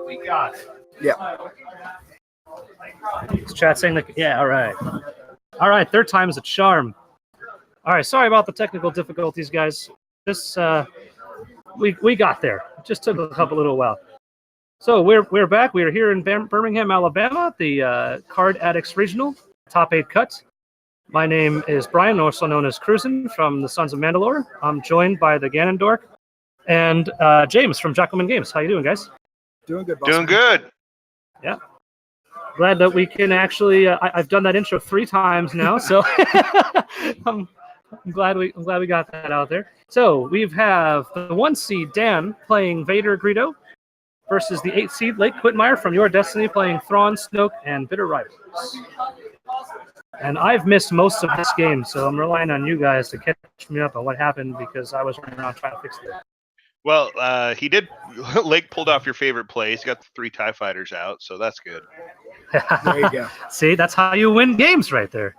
We got it. Yeah. Is chat saying that? Yeah, all right. All right, third time is a charm. All right, sorry about the technical difficulties, guys. This we got there. It just took a little while. So we're back. We are here in Birmingham, Alabama, the Card Addicts Regional, top 8 cut. My name is Brian, also known as Cruisin' from the Sons of Mandalore. I'm joined by the Ganondorf and James from Jackalman Games. How you doing, guys? Doing good, boss. Doing good. Yeah. Glad that we can actually. I've done that intro 3 times now, so I'm glad we got that out there. So we have the 1 seed Dan playing Vader Greedo versus the 8 seed Lake Whitmire from Your Destiny playing Thrawn, Snoke, and Bitter Rivals. And I've missed most of this game, so I'm relying on you guys to catch me up on what happened because I was running around trying to fix it. Well, he did. Lake pulled off your favorite play. He's got the 3 TIE fighters out, so that's good. There you go. See, that's how you win games right there.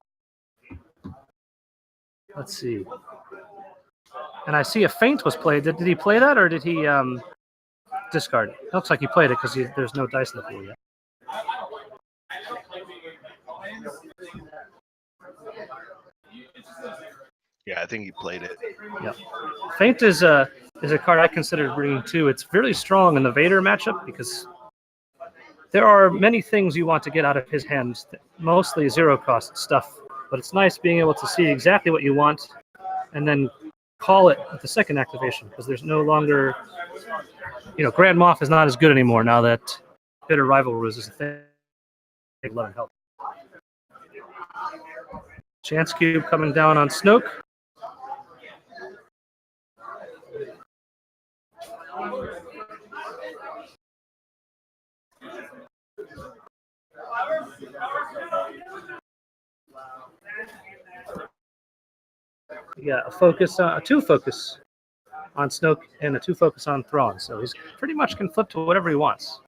Let's see. And I see a feint was played. Did he play that, or did he discard it? Looks like he played it because there's no dice in the pool yet. Yeah, I think he played it. Yeah. Feint is a card I consider bringing too. It's really strong in the Vader matchup because there are many things you want to get out of his hands, mostly 0-cost stuff. But it's nice being able to see exactly what you want and then call it at the second activation because there's no longer, Grand Moff is not as good anymore now that Bitter Rivalry is a thing. 11 health. Chance Cube coming down on Snoke. Yeah, a 2 focus on Snoke and a 2 focus on Thrawn. So he's pretty much can flip to whatever he wants.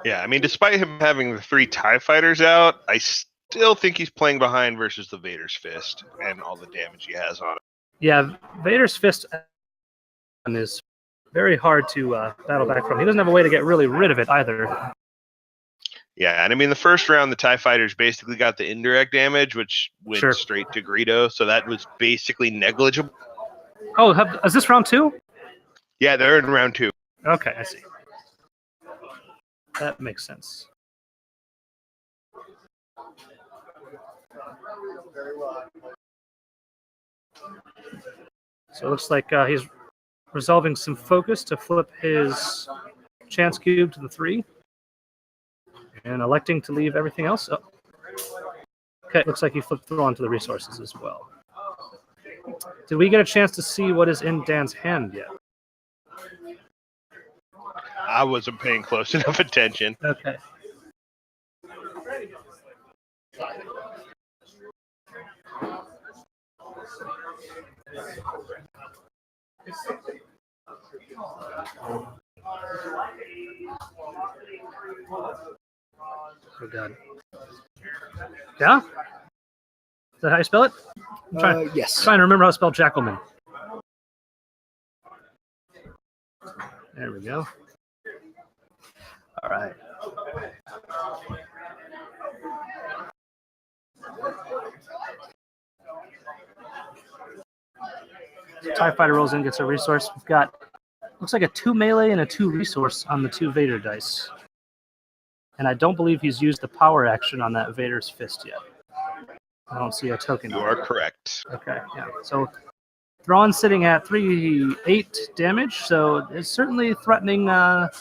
Yeah, I mean, despite him having the 3 TIE fighters out, I still think he's playing behind versus the Vader's Fist and all the damage he has on it. Yeah, Vader's Fist is very hard to battle back from. He doesn't have a way to get really rid of it either. Yeah, and I mean, the first round, the TIE fighters basically got the indirect damage, which went straight to Greedo, so that was basically negligible. Oh, is this round 2? Yeah, they're in round 2. Okay, I see. That makes sense. So it looks like he's resolving some focus to flip his Chance Cube to the 3. And electing to leave everything else up. Okay, looks like he flipped Thrawn to the resources as well. Did we get a chance to see what is in Dan's hand yet? I wasn't paying close enough attention. Okay. Oh, God. Yeah? Is that how you spell it? Yes. Trying to remember how to spell Jackalman. There we go. All right. TIE Fighter rolls in, gets a resource. We've got, looks like a 2 melee and a 2 resource on the 2 Vader dice. And I don't believe he's used the power action on that Vader's Fist yet. I don't see a token. You are correct. Okay, yeah. So Thrawn sitting at 3/8 damage, so it's certainly threatening. It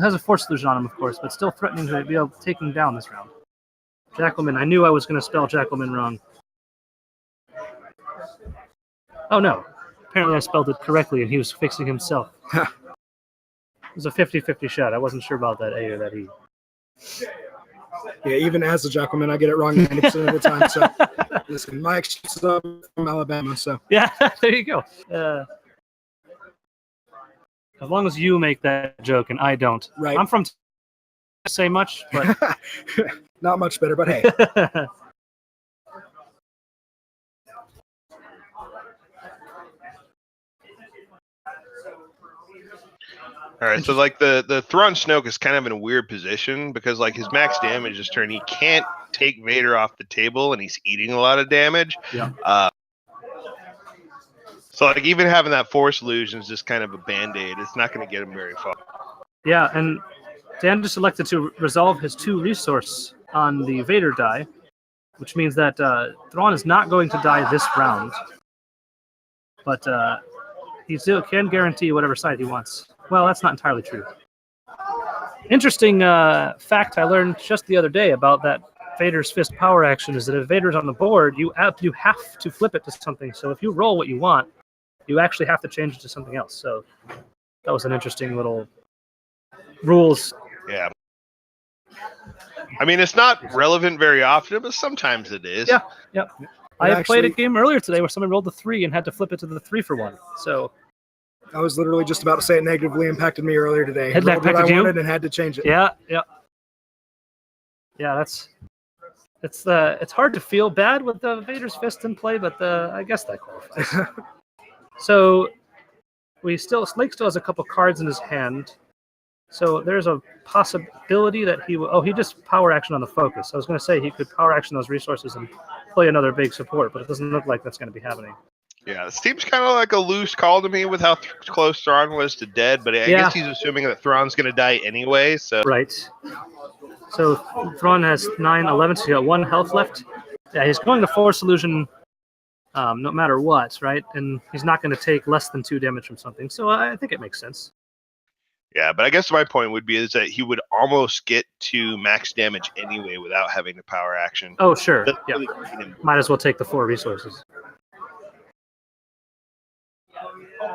has a Force Illusion on him, of course, but still threatening to be able to take him down this round. Jackalman. I knew I was going to spell Jackalman wrong. Oh, no. Apparently I spelled it correctly, and he was fixing himself. It was a 50-50 shot. I wasn't sure about that A or that E. Yeah, even as a Jackalman, I get it wrong 90% of the time. So, listen, my excuse is I'm from Alabama, so. Yeah, there you go. As long as you make that joke and I don't. Right. I'm from say much, but Not much better, but hey. All right, so like the Thrawn Snoke is kind of in a weird position because like his max damage this turn, he can't take Vader off the table, and he's eating a lot of damage. Yeah. So like even having that Force illusion is just kind of a band-aid. It's not going to get him very far. Yeah, and Dan just elected to resolve his 2 resource on the Vader die, which means that Thrawn is not going to die this round, but he still can guarantee whatever side he wants. Well, that's not entirely true. Interesting fact I learned just the other day about that Vader's Fist power action is that if Vader's on the board, you have to flip it to something. So if you roll what you want, you actually have to change it to something else. So that was an interesting little rules. Yeah. I mean, it's not relevant very often, but sometimes it is. Yeah, yeah. I had played a Actually- game earlier today where someone rolled the 3 and had to flip it to the 3 for 1. So I was literally just about to say it negatively impacted me earlier today. Had Rolled what I impacted you? wanted and had to change it. yeah. It's hard to feel bad with the Vader's Fist in play, but I guess that qualifies. So Blake still has a couple cards in his hand. So there's a possibility that he just power action on the focus. I was going to say he could power action those resources and play another big support, but it doesn't look like that's going to be happening. Yeah, it seems kind of like a loose call to me with how close Thrawn was to dead, but I guess he's assuming that Thrawn's going to die anyway. So Right. So Thrawn has 9, 11, so he got 1 health left. Yeah, he's going to Force Illusion no matter what, right? And he's not going to take less than 2 damage from something, so I think it makes sense. yeah, but I guess my point would be is that he would almost get to max damage anyway without having the power action. Oh, sure. Doesn't Yeah. really need him. Might as well take the 4 resources.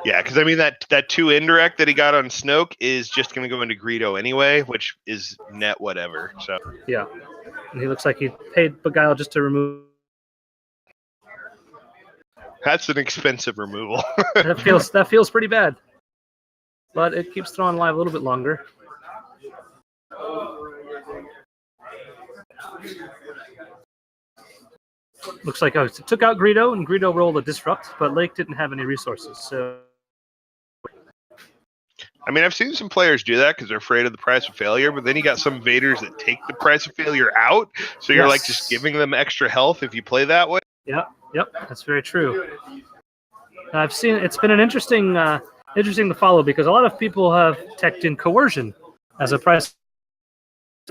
Yeah, because I mean that 2 indirect that he got on Snoke is just going to go into Greedo anyway, which is net whatever. So Yeah. And he looks like he paid Beguile just to remove. that's an expensive removal. That feels pretty bad. But it keeps Thrawn alive a little bit longer. Looks like it took out Greedo, and Greedo rolled a disrupt, but Lake didn't have any resources, so I mean, I've seen some players do that because they're afraid of the price of failure, but then you got some Vaders that take the price of failure out, so you're like just giving them extra health if you play that way. Yep, that's very true. I've seen it's been an interesting to follow because a lot of people have teched in coercion as a price.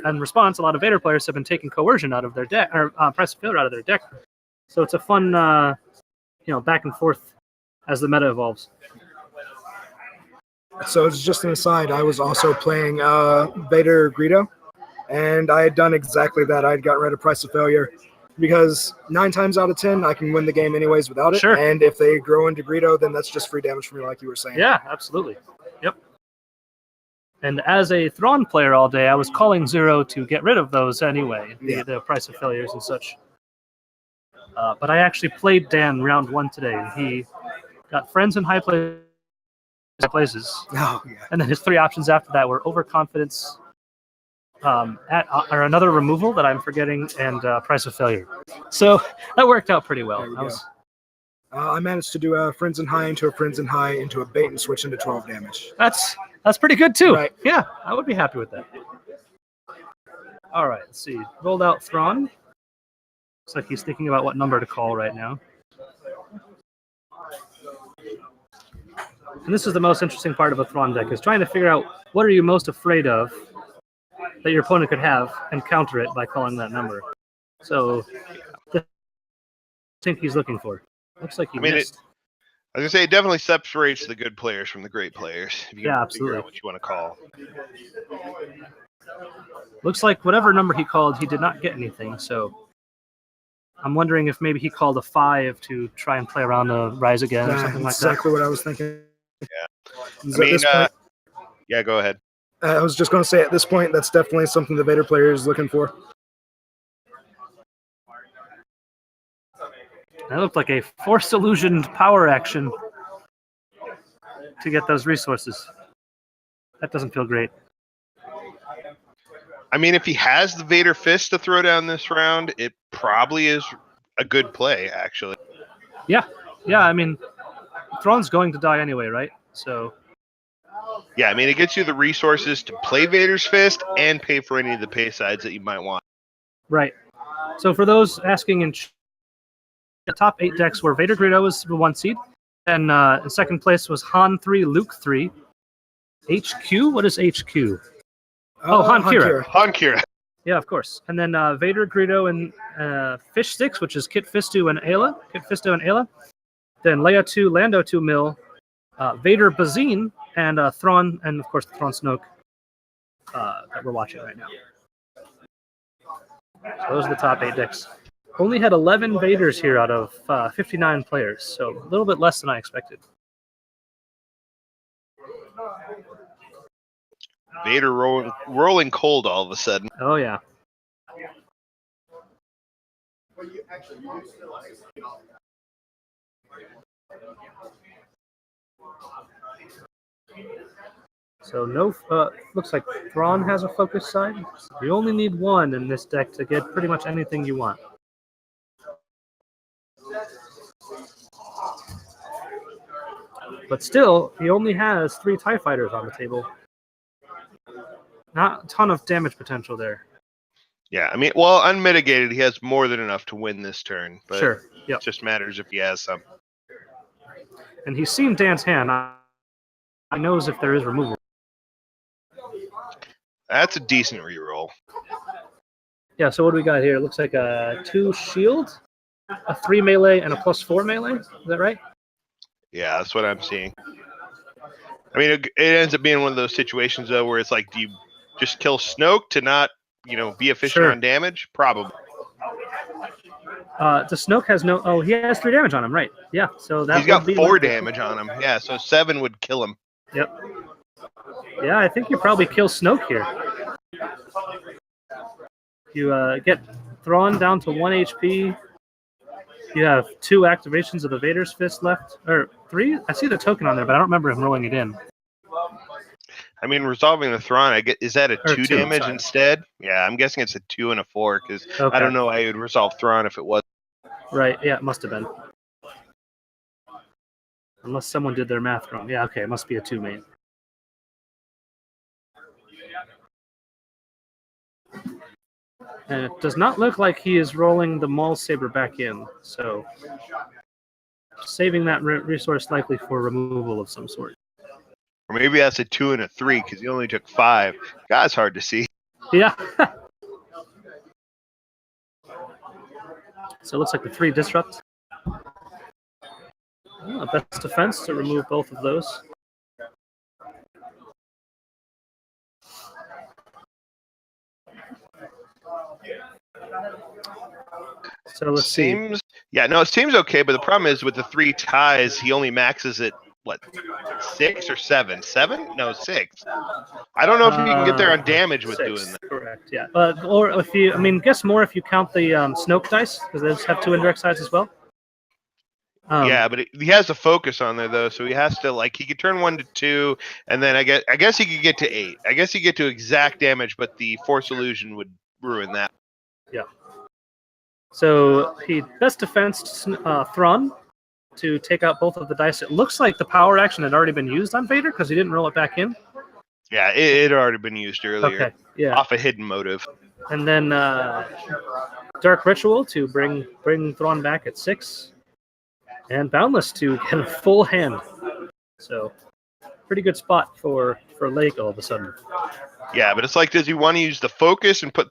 In response, a lot of Vader players have been taking coercion out of their deck, or price of failure out of their deck. So it's a fun, back and forth as the meta evolves. So it's just an aside. I was also playing Vader Greedo, and I had done exactly that. I had gotten rid of Price of Failure because 9 times out of 10, I can win the game anyways without it. Sure. And if they grow into Greedo, then that's just free damage for me, like you were saying. Yeah, absolutely. Yep. And as a Thrawn player all day, I was calling 0 to get rid of those anyway, the Price of Failures and such. But I actually played Dan round 1 today, and he got friends in high places. Oh, yeah. And then his 3 options after that were Overconfidence, or another removal that I'm forgetting, and Price of Failure. So that worked out pretty well. I managed to do a Friends in High into a Friends in High into a bait and switch into 12 damage. That's pretty good too. Right. Yeah, I would be happy with that. All right, let's see. Rolled out Thrawn. Looks like he's thinking about what number to call right now. And this is the most interesting part of a Thrawn deck, is trying to figure out what are you most afraid of that your opponent could have and counter it by calling that number. So, I think he's looking for. Looks like he missed. I was going to say, it definitely separates the good players from the great players. If you can absolutely. figure out what you want to call. Looks like whatever number he called, he did not get anything, so I'm wondering if maybe he called a 5 to try and play around a Rise Again or something like that. Exactly what I was thinking. Yeah. Yeah, go ahead. I was just going to say, at this point, that's definitely something the Vader player is looking for. That looked like a Force Illusioned power action to get those resources. That doesn't feel great. I mean, if he has the Vader fist to throw down this round, it probably is a good play, actually. Yeah. I mean, Thrawn's going to die anyway, right? So. Yeah, I mean, it gets you the resources to play Vader's fist and pay for any of the pay sides that you might want. Right. So for those asking, the top 8 decks were Vader Greedo was the 1 seed, and in second place was Han 3, Luke 3. HQ? What is HQ? Han Kira. Han Kira. Yeah, of course. And then Vader Greedo and Fish 6, which is Kit Fisto and Ayla. Then Leia 2, Lando 2 Mill, Vader Bazine, and Thrawn, and of course Thrawn Snoke that we're watching right now. So those are the top 8 decks. Only had 11 Vaders here out of 59 players, so a little bit less than I expected. Vader rolling cold all of a sudden. Oh, yeah. So no, looks like Thrawn has a focus side. You only need 1 in this deck to get pretty much anything you want. But still, he only has 3 TIE fighters on the table. Not a ton of damage potential there. Yeah, I mean, well, unmitigated, he has more than enough to win this turn. But sure. Yep. It just matters if he has some. And he's seen Dan's hand. He knows if there is removal. That's a decent reroll. Yeah, so what do we got here? It looks like a 2 shield, a 3 melee, and a +4 melee. Is that right? Yeah, that's what I'm seeing. I mean, it ends up being one of those situations, though, where it's like, do you just kill Snoke to not, be efficient on damage? Probably. The Snoke has no... Oh, he has 3 damage on him, right. Yeah, so that he's got 4 damage on him. Yeah, so 7 would kill him. Yep. Yeah, I think you probably kill Snoke here. You get Thrawn down to 1 HP. You have 2 activations of the Vader's Fist left. Or 3? I see the token on there, but I don't remember him rolling it in. I mean, resolving the Thrawn, is that a 2 damage sorry. instead? Yeah, I'm guessing it's a 2 and a 4, because I don't know why you would resolve Thrawn if it was. Right, yeah, it must have been. Unless someone did their math wrong. Yeah, okay, it must be a 2 main. And it does not look like he is rolling the Maul Saber back in, so saving that resource likely for removal of some sort. Or maybe that's a 2 and a 3 because he only took 5. God's hard to see. Yeah. So it looks like the 3 disrupt. Best defense to remove both of those. So let's see. Yeah, no, it seems okay, but the problem is with the 3 ties, he only maxes it, 6 or 7? 7? No, 6. I don't know if you can get there on damage with 6, doing that. Correct, yeah. Or if you, guess more if you count the Snoke dice, because those have 2 indirect sides as well. Yeah, but he has a focus on there, though, so he has to, he could turn 1 to 2, and then I guess he could get to 8. I guess he could get to exact damage, but the Force Illusion would ruin that. Yeah. So he best defensed Thrawn to take out both of the dice. It looks like the power action had already been used on Vader because he didn't roll it back in. Yeah, it had already been used earlier. Okay, yeah. Off a hidden motive. And then Dark Ritual to bring Thrawn back at 6. And Boundless to get a full hand. So, pretty good spot for Lake all of a sudden. Yeah, but it's like, does he want to use the focus and put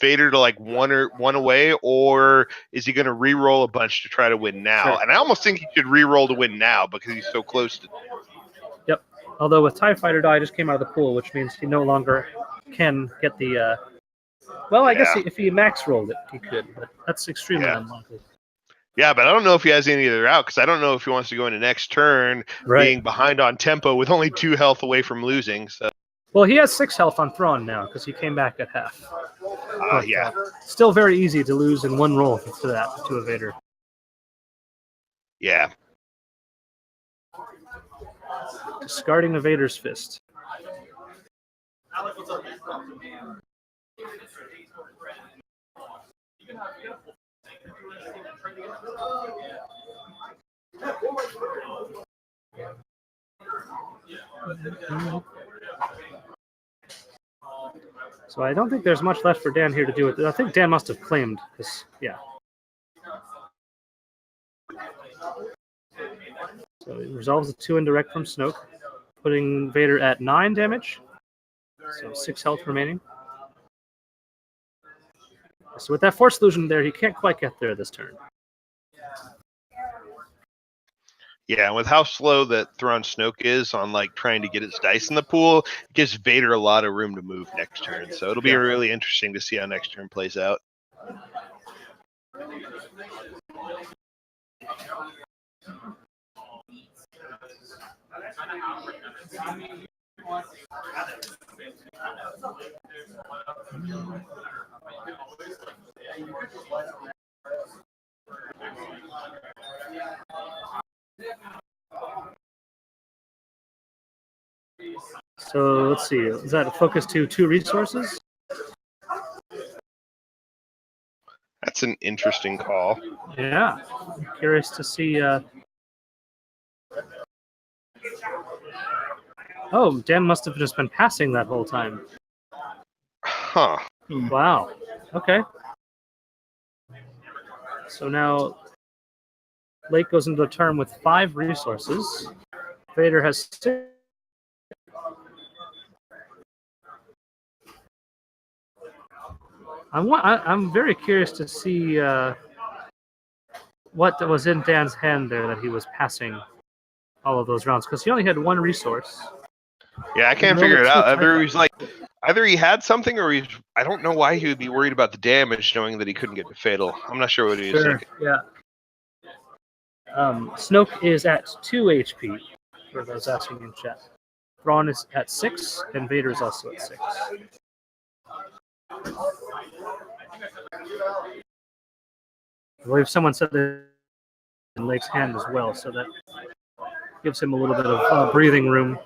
Vader to one away, or is he going to re-roll a bunch to try to win now? Sure. And I almost think he should re-roll to win now because he's so close to. Yep. Although with TIE Fighter die just came out of the pool, which means he no longer can get the. Well, I guess if he max rolled it, he could, but that's extremely unlikely. Yeah, but I don't know if he has any other out because I don't know if he wants to go into next turn being behind on tempo with only 2 health away from losing. So. Well, he has 6 health on Thrawn now because he came back at half. Yeah. Still very easy to lose in 1 roll to a Vader. Yeah. Discarding a Vader's fist. So I don't think there's much left for Dan here to do with it. I think Dan must have claimed, because, yeah. So he resolves the 2 indirect from Snoke, putting Vader at 9 damage. So 6 health remaining. So with that Force Illusion there, he can't quite get there this turn. Yeah, and with how slow that Thrawn Snoke is on like trying to get its dice in the pool, it gives Vader a lot of room to move next turn. So it'll be really interesting to see how next turn plays out. So let's see. Is that a focus to 2 resources? That's an interesting call. Yeah. I'm curious to see. Oh, Dan must have just been passing that whole time. Huh. Wow. Okay. So now Lake goes into the turn with 5 resources. Vader has 6. I'm very curious to see what was in Dan's hand there that he was passing all of those rounds, because he only had 1 resource. Yeah, I can't figure it out. Either he had something, or I don't know why he would be worried about the damage, knowing that he couldn't get to fatal. I'm not sure what he was thinking. Yeah. Snoke is at 2 HP, for those asking in chat. Thrawn is at 6, and Vader is also at 6. I believe someone said that in Lake's hand as well, so that gives him a little bit of breathing room.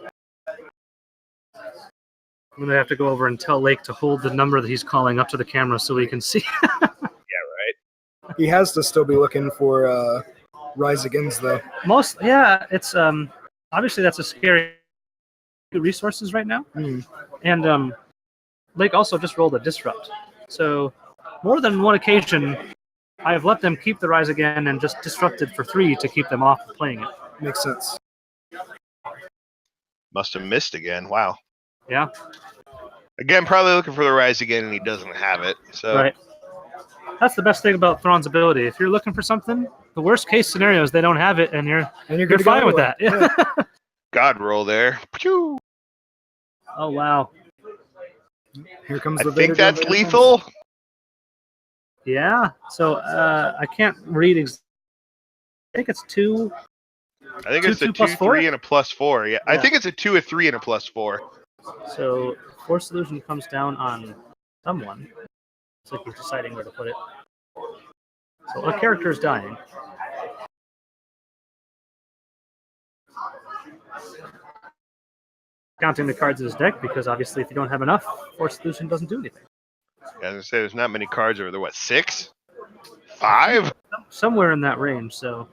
I'm going to have to go over and tell Lake to hold the number that he's calling up to the camera so we can see. Yeah, right. He has to still be looking for Rise Against, though. It's obviously that's a scary resources right now. And Lake also just rolled a Disrupt. So more than one occasion, I have let them keep the Rise Again and just disrupted for 3 to keep them off of playing it. Makes sense. Must have missed again. Wow. Yeah. Again, probably looking for the Rise Again, and he doesn't have it. So Right. That's the best thing about Thrawn's ability. If you're looking for something, the worst case scenario is they don't have it, and you're fine with that. Yeah. God roll there. Pew! Oh wow. Here comes I the think Vader that's lethal. Yeah. So I can't read. I think it's 2. I think it's a 2, 3, and a +4. Yeah, I think it's a 2, a 3, and a +4. So Force Illusion comes down on someone. It's like he's deciding where to put it. So a character is dying. Counting the cards in his deck, because obviously if you don't have enough, Force Illusion doesn't do anything. Yeah, as I say, there's not many cards over there. What, 6? 5? Somewhere in that range, so.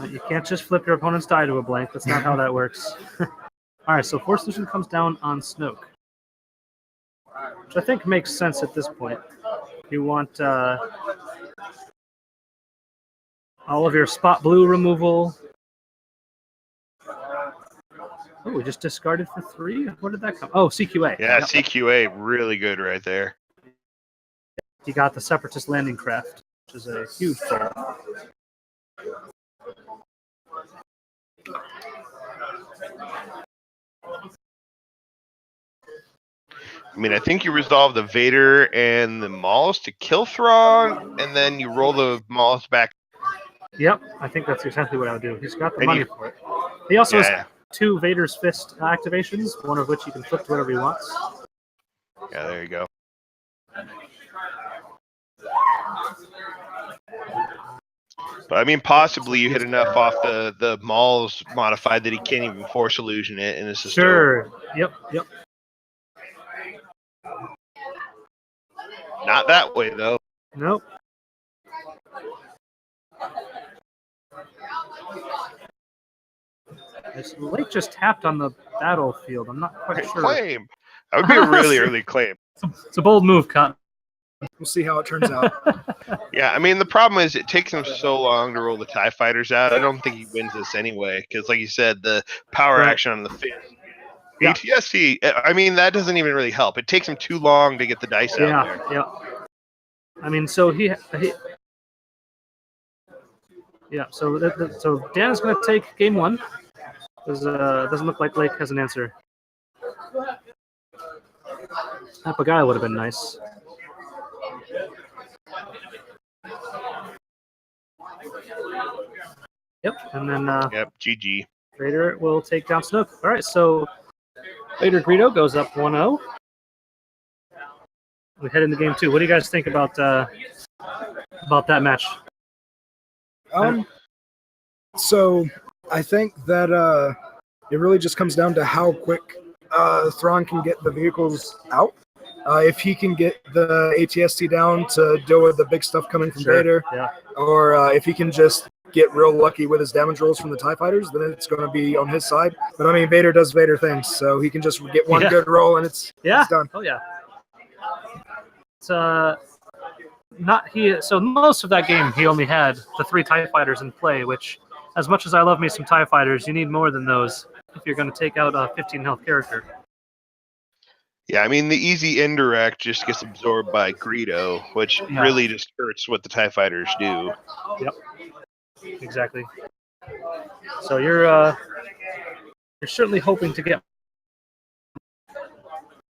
You can't just flip your opponent's die to a blank. That's not how that works. All right, so Force Illusion comes down on Snoke, which I think makes sense at this point. You want all of your spot blue removal. Oh, we just discarded for 3? Where did that come? Oh, CQA. Yeah, yep. CQA, really good right there. He got the Separatist Landing Craft, which is a huge draw. I mean, I think you resolve the Vader and the Maulus to kill Thrawn, and then you roll the Maulus back. Yep, I think that's exactly what I would do. He's got the money for it. He also has 2 Vader's Fist activations, one of which he can flip to whatever he wants. Yeah, there you go. But I mean, possibly you hit enough off the Maul's modified that he can't even Force Illusion it, and it's just Sure. Yep. not that way though. Nope. This lake just tapped on the battlefield. I'm not quite sure. Claim. That would be a really early claim. It's a bold move, Cotton. We'll see how it turns out. Yeah, I mean, the problem is it takes him so long to roll the TIE fighters out. I don't think he wins this anyway, because like you said, the power action on the fifth. Yeah. ATST, I mean, that doesn't even really help. It takes him too long to get the dice out there. Yeah. I mean, so he yeah. So Dan's going to take game 1. Because doesn't look like Lake has an answer. Papagayo would have been nice. Yep, and then Yep, GG. Vader will take down Snoke. All right, so Vader Greedo goes up 1-0. We head into game 2. What do you guys think about that match? So I think that it really just comes down to how quick Thrawn can get the vehicles out. If he can get the ATST down to deal with the big stuff coming from Vader, or if he can just get real lucky with his damage rolls from the TIE fighters, then it's going to be on his side. But I mean, Vader does Vader things, so he can just get one good roll and it's done. Oh yeah. It's not he. So most of that game, he only had the 3 TIE fighters in play. Which, as much as I love me some TIE fighters, you need more than those if you're going to take out a 15 health character. Yeah, I mean, the easy indirect just gets absorbed by Greedo, which really just hurts what the TIE fighters do. Yep. Exactly. So you're certainly hoping to get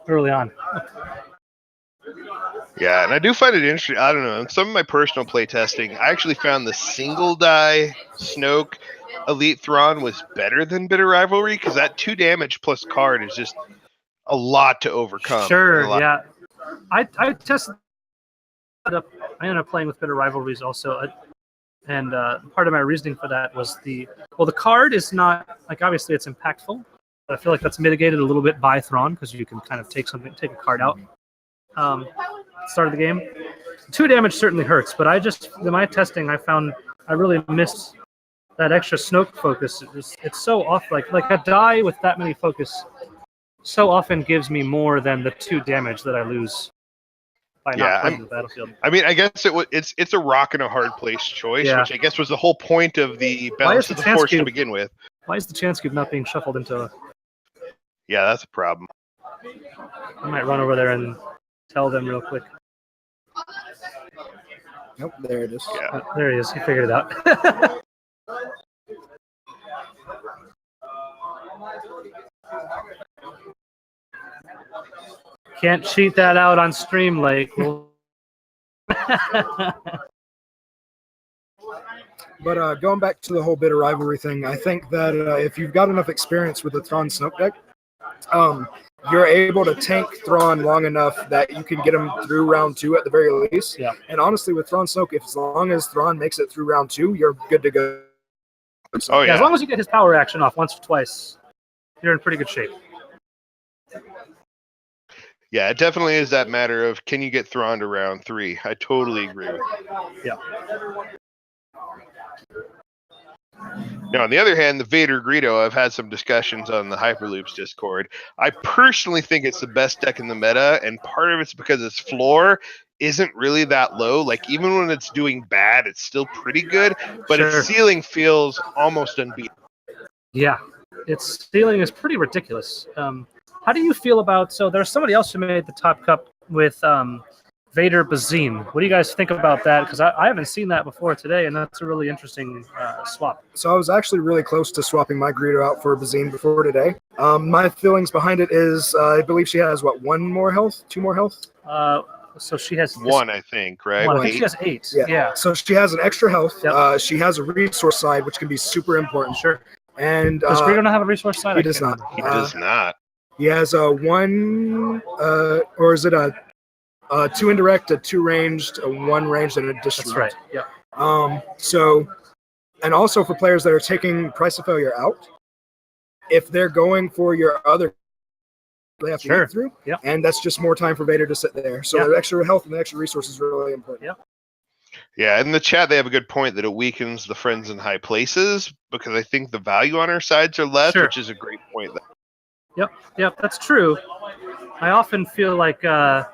early on. Yeah, and I do find it interesting. I don't know. In some of my personal play testing, I actually found the single die Snoke Elite Thrawn was better than Bitter Rivalry, because that 2 damage plus card is just a lot to overcome. Sure, yeah. I tested I ended up playing with Bitter Rivalries also. And part of my reasoning for that was the card is not, like, obviously it's impactful, but I feel like that's mitigated a little bit by Thrawn, because you can kind of take a card out start of the game. 2 damage certainly hurts, but in my testing, I found I really missed that extra Snoke focus. It's so off, like a die with that many focus so often gives me more than the 2 damage that I lose by not playing the battlefield. I mean, I guess it's a rock and a hard place choice, which I guess was the whole point of the balance of the Force to begin with. Why is the chance cube not being shuffled into? Yeah, that's a problem. I might run over there and tell them real quick. Nope, there it is. Yeah. There he is. He figured it out. Can't cheat that out on stream, Lake. But going back to the whole Bitter Rivalry thing, I think that if you've got enough experience with the Thrawn Snoke deck, you're able to tank Thrawn long enough that you can get him through round 2 at the very least. Yeah. And honestly, with Thrawn Snoke, as long as Thrawn makes it through round 2, you're good to go. Oh yeah. As long as you get his power action off once or twice, you're in pretty good shape. Yeah, it definitely is that matter of, can you get Thrawn to round 3? I totally agree with you. Yeah. Now, on the other hand, the Vader Greedo, I've had some discussions on the Hyperloops Discord. I personally think it's the best deck in the meta, and part of it's because its floor isn't really that low. Like, even when it's doing bad, it's still pretty good, but its ceiling feels almost unbeatable. Yeah, its ceiling is pretty ridiculous. How do you feel about, so there's somebody else who made the top cup with Vader Bazine. What do you guys think about that? Because I haven't seen that before today, and that's a really interesting swap. So I was actually really close to swapping my Greedo out for Bazine before today. My feelings behind it is I believe she has, 1 more health? 2 more health? So she has 1, I think, right? 1. I think she has 8. Yeah. So she has an extra health. Yep. She has a resource side, which can be super important. Sure. And does Greedo not have a resource side? He does not. He does not. He has a 1, or is it a 2 indirect, a 2 ranged, a 1 ranged, and a disrupt. That's right. Yeah. So And also for players that are taking Price of Failure out, if they're going for your other, they have to get through. Yep. And that's just more time for Vader to sit there. So the extra health and the extra resources is really important. Yep. Yeah, in the chat they have a good point that it weakens the friends in high places because I think the value on our sides are less, which is a great point. Yep, that's true. I often feel like the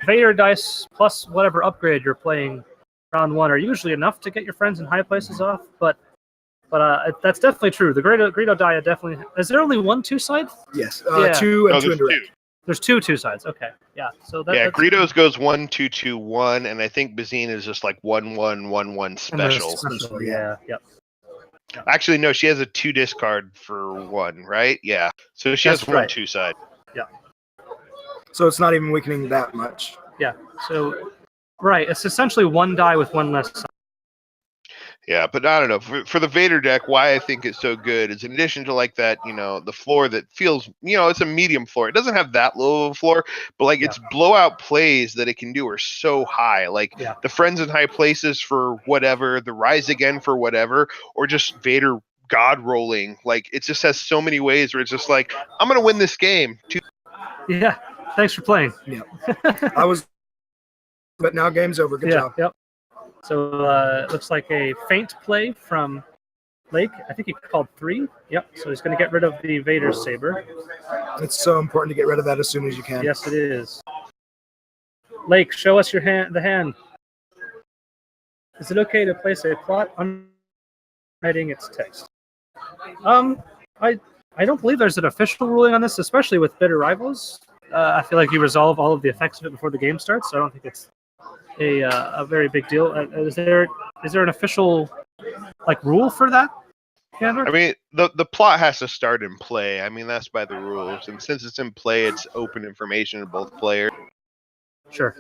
Vader dice plus whatever upgrade you're playing round one are usually enough to get your friends in high places off, but that's definitely true. The Greedo die definitely. Is there only one 2-side? Yes, 2 and 2 indirect. There's two 2-sides. Okay, yeah. So that's Greedo's goes 1 2 2 1, and I think Bazine is just like 1 1 1 1 special. Yeah. Yep. Actually, no, she has a 2 discard for 1, right? Yeah. So she has 1 2-side. Yeah. So it's not even weakening that much. Yeah. So it's essentially 1 die with 1 less side. Yeah, but I don't know. For the Vader deck, why I think it's so good is in addition to like that, the floor that feels, it's a medium floor. It doesn't have that low of a floor, but like its blowout plays that it can do are so high. Like the friends in high places for whatever, the rise again for whatever, or just Vader god rolling. Like it just has so many ways where it's just like, I'm going to win this game. Yeah. Thanks for playing. Yeah. But now game's over. Good job. Yep. So it looks like a feint play from Lake. I think he called 3. Yep. So he's going to get rid of the Vader saber. It's so important to get rid of that as soon as you can. Yes, it is. Lake, show us your hand. The hand. Is it okay to place a plot writing its text? I don't believe there's an official ruling on this, especially with bitter rivals. I feel like you resolve all of the effects of it before the game starts, so I don't think it's a very big deal. Is there an official rule for that, Candor? I mean, the plot has to start in play. I mean, that's by the rules, and since it's in play, it's open information to both players. Sure.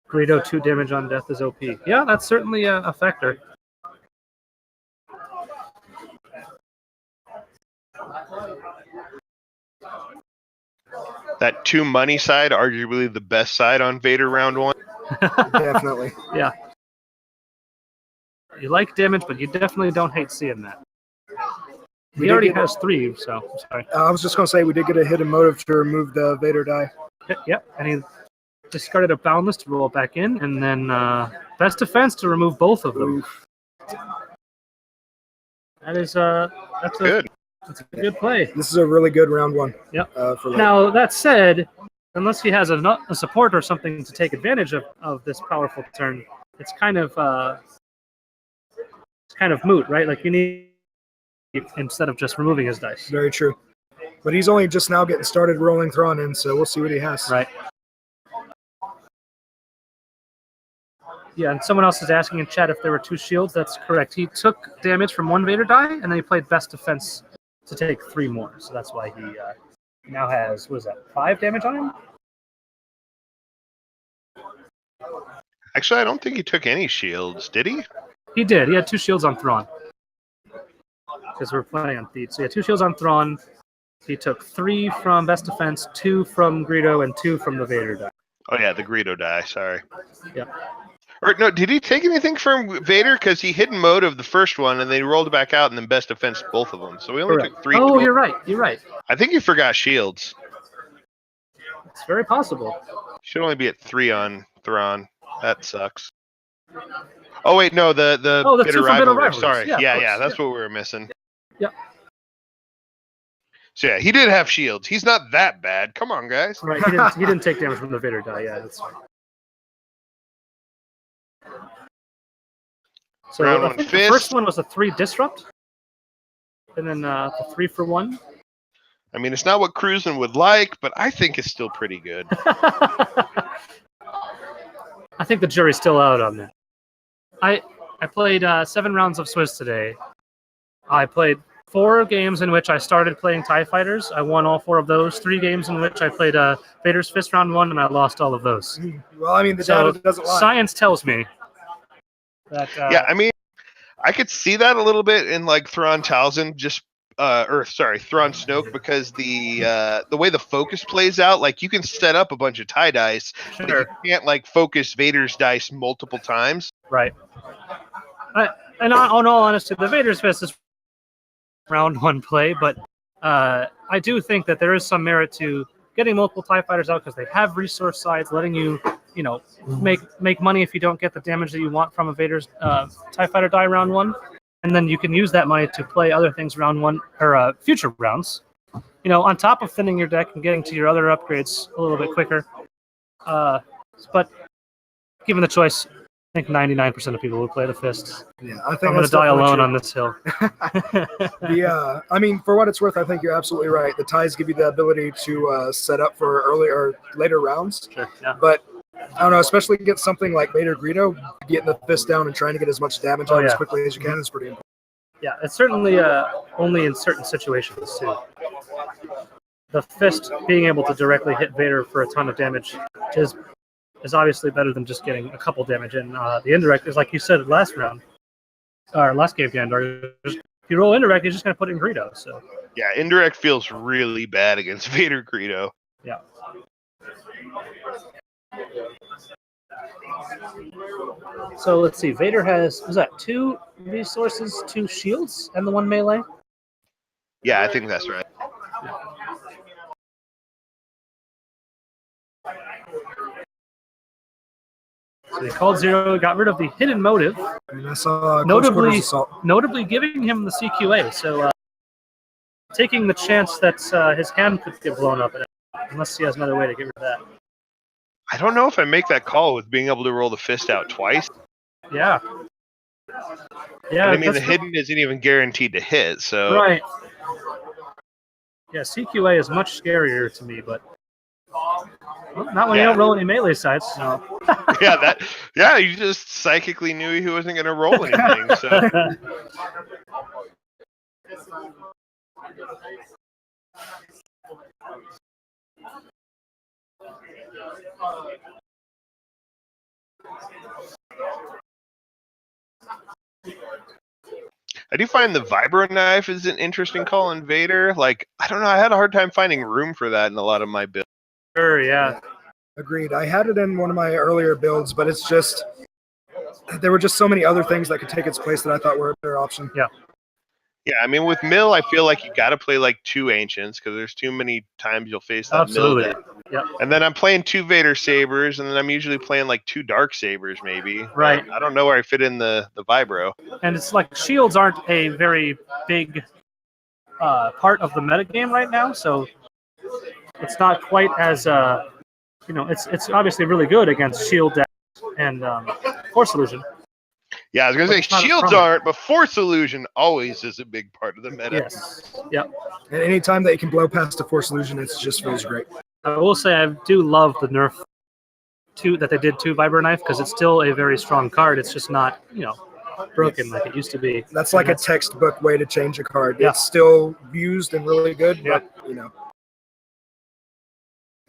Greedo 2 damage on death is OP. Yeah, that's certainly a factor. That 2 money side, arguably the best side on Vader round 1. Definitely. Yeah. You like damage, but you definitely don't hate seeing that. He already has 3, so sorry. I was just going to say we did get a hidden motive to remove the Vader die. Yep, and he discarded a Boundless to roll it back in, and then Best Defense to remove both of them. That is that's good. That's a good play. This is a really good round 1. Yep. Now, that said, unless he has a support or something to take advantage of this powerful turn, it's kind of moot, right? Like you need instead of just removing his dice. Very true. But he's only just now getting started rolling Thrawn in, so we'll see what he has. Right. Yeah, and someone else is asking in chat if there were 2 shields. That's correct. He took damage from 1 Vader die, and then he played Best Defense to take 3 more. So that's why he now has, 5 damage on him? Actually, I don't think he took any shields, did he? He did. He had 2 shields on Thrawn. Because we're playing on Theed. So he had 2 shields on Thrawn. He took 3 from Best Defense, 2 from Greedo, and 2 from the Vader die. Oh yeah, the Greedo die, sorry. Yeah. Or no, did he take anything from Vader? Because he hidden motive the first one, and they rolled it back out, and then Best Defense both of them. So we only took 3. Oh, you're right. You're right. I think he forgot shields. It's very possible. Should only be at 3 on Thrawn. That sucks. Oh wait, no, the bitter rivalry. Sorry, yeah, that's what we were missing. Yeah. So yeah, he did have shields. He's not that bad. Come on, guys. Right, he didn't take damage from the Vader die. Yeah, that's fine. So I think the first one was a 3 disrupt, and then the 3 for 1. I mean, it's not what Cruisin' would like, but I think it's still pretty good. I think the jury's still out on that. I played 7 rounds of Swiss today. I played 4 games in which I started playing TIE Fighters. I won all 4 of those. 3 games in which I played Vader's Fist round 1, and I lost all of those. Well, I mean, the data doesn't lie. Science tells me that... yeah, I mean, I could see that a little bit in like Thrawn Townsend, just Thrawn Snoke, because the way the focus plays out, like you can set up a bunch of tie dice, but you can't like focus Vader's dice multiple times. Right. And on all honesty, the Vader's Fist is round 1 play, but I do think that there is some merit to getting multiple TIE fighters out because they have resource sides, letting you, make money if you don't get the damage that you want from a Vader's TIE fighter die round 1, and then you can use that money to play other things round 1 or future rounds. On top of thinning your deck and getting to your other upgrades a little bit quicker. But given the choice, I think 99% of people will play the Fist. Yeah, I think I'm going to die alone on this hill. I mean, for what it's worth, I think you're absolutely right. The ties give you the ability to set up for early or later rounds. Sure, yeah. But I don't know, especially against something like Vader Greedo, getting the Fist down and trying to get as much damage out as quickly as you can is pretty important. Yeah, it's certainly only in certain situations, too. The Fist being able to directly hit Vader for a ton of damage is obviously better than just getting a couple damage in. The indirect is, like you said last round, or last game, Gandor. If you roll indirect, you're just going to put in Greedo. So yeah, indirect feels really bad against Vader Greedo. Yeah. So let's see. Vader has, was that 2 resources, 2 shields, and the 1 melee? Yeah, I think that's right. So he called 0, got rid of the hidden motive, I mean, I saw notably giving him the CQA. So taking the chance that his hand could get blown up, unless he has another way to get rid of that. I don't know if I make that call with being able to roll the Fist out twice. Yeah. Yeah. I mean, the hidden isn't even guaranteed to hit, so. Right. Yeah, CQA is much scarier to me, but not when you don't roll any melee sides. No. Yeah, you just psychically knew he wasn't going to roll anything. So. I do find the vibro knife is an interesting call on Vader. Like, I don't know, I had a hard time finding room for that in a lot of my builds. Sure, yeah. Agreed. I had it in one of my earlier builds, but it's just there were just so many other things that could take its place that I thought were a better option. Yeah. Yeah, I mean, with Mill, I feel like you got to play like 2 Ancients because there's too many times you'll face that Mill deck. Yep. And then I'm playing 2 Vader Sabers, and then I'm usually playing like 2 Dark Sabers maybe. Right. I don't know where I fit in the vibro. And it's like shields aren't a very big part of the metagame right now, so it's not quite as it's obviously really good against shield decks and Force Illusion. Yeah, I was gonna say shields aren't, but Force Illusion always is a big part of the meta. Yes. Yep. And any time that you can blow past a Force Illusion, it just feels great. I will say I do love the nerf that they did to Vibro Knife because it's still a very strong card. It's just not broken like it used to be. That's like a textbook way to change a card. Yeah. It's still used and really good, but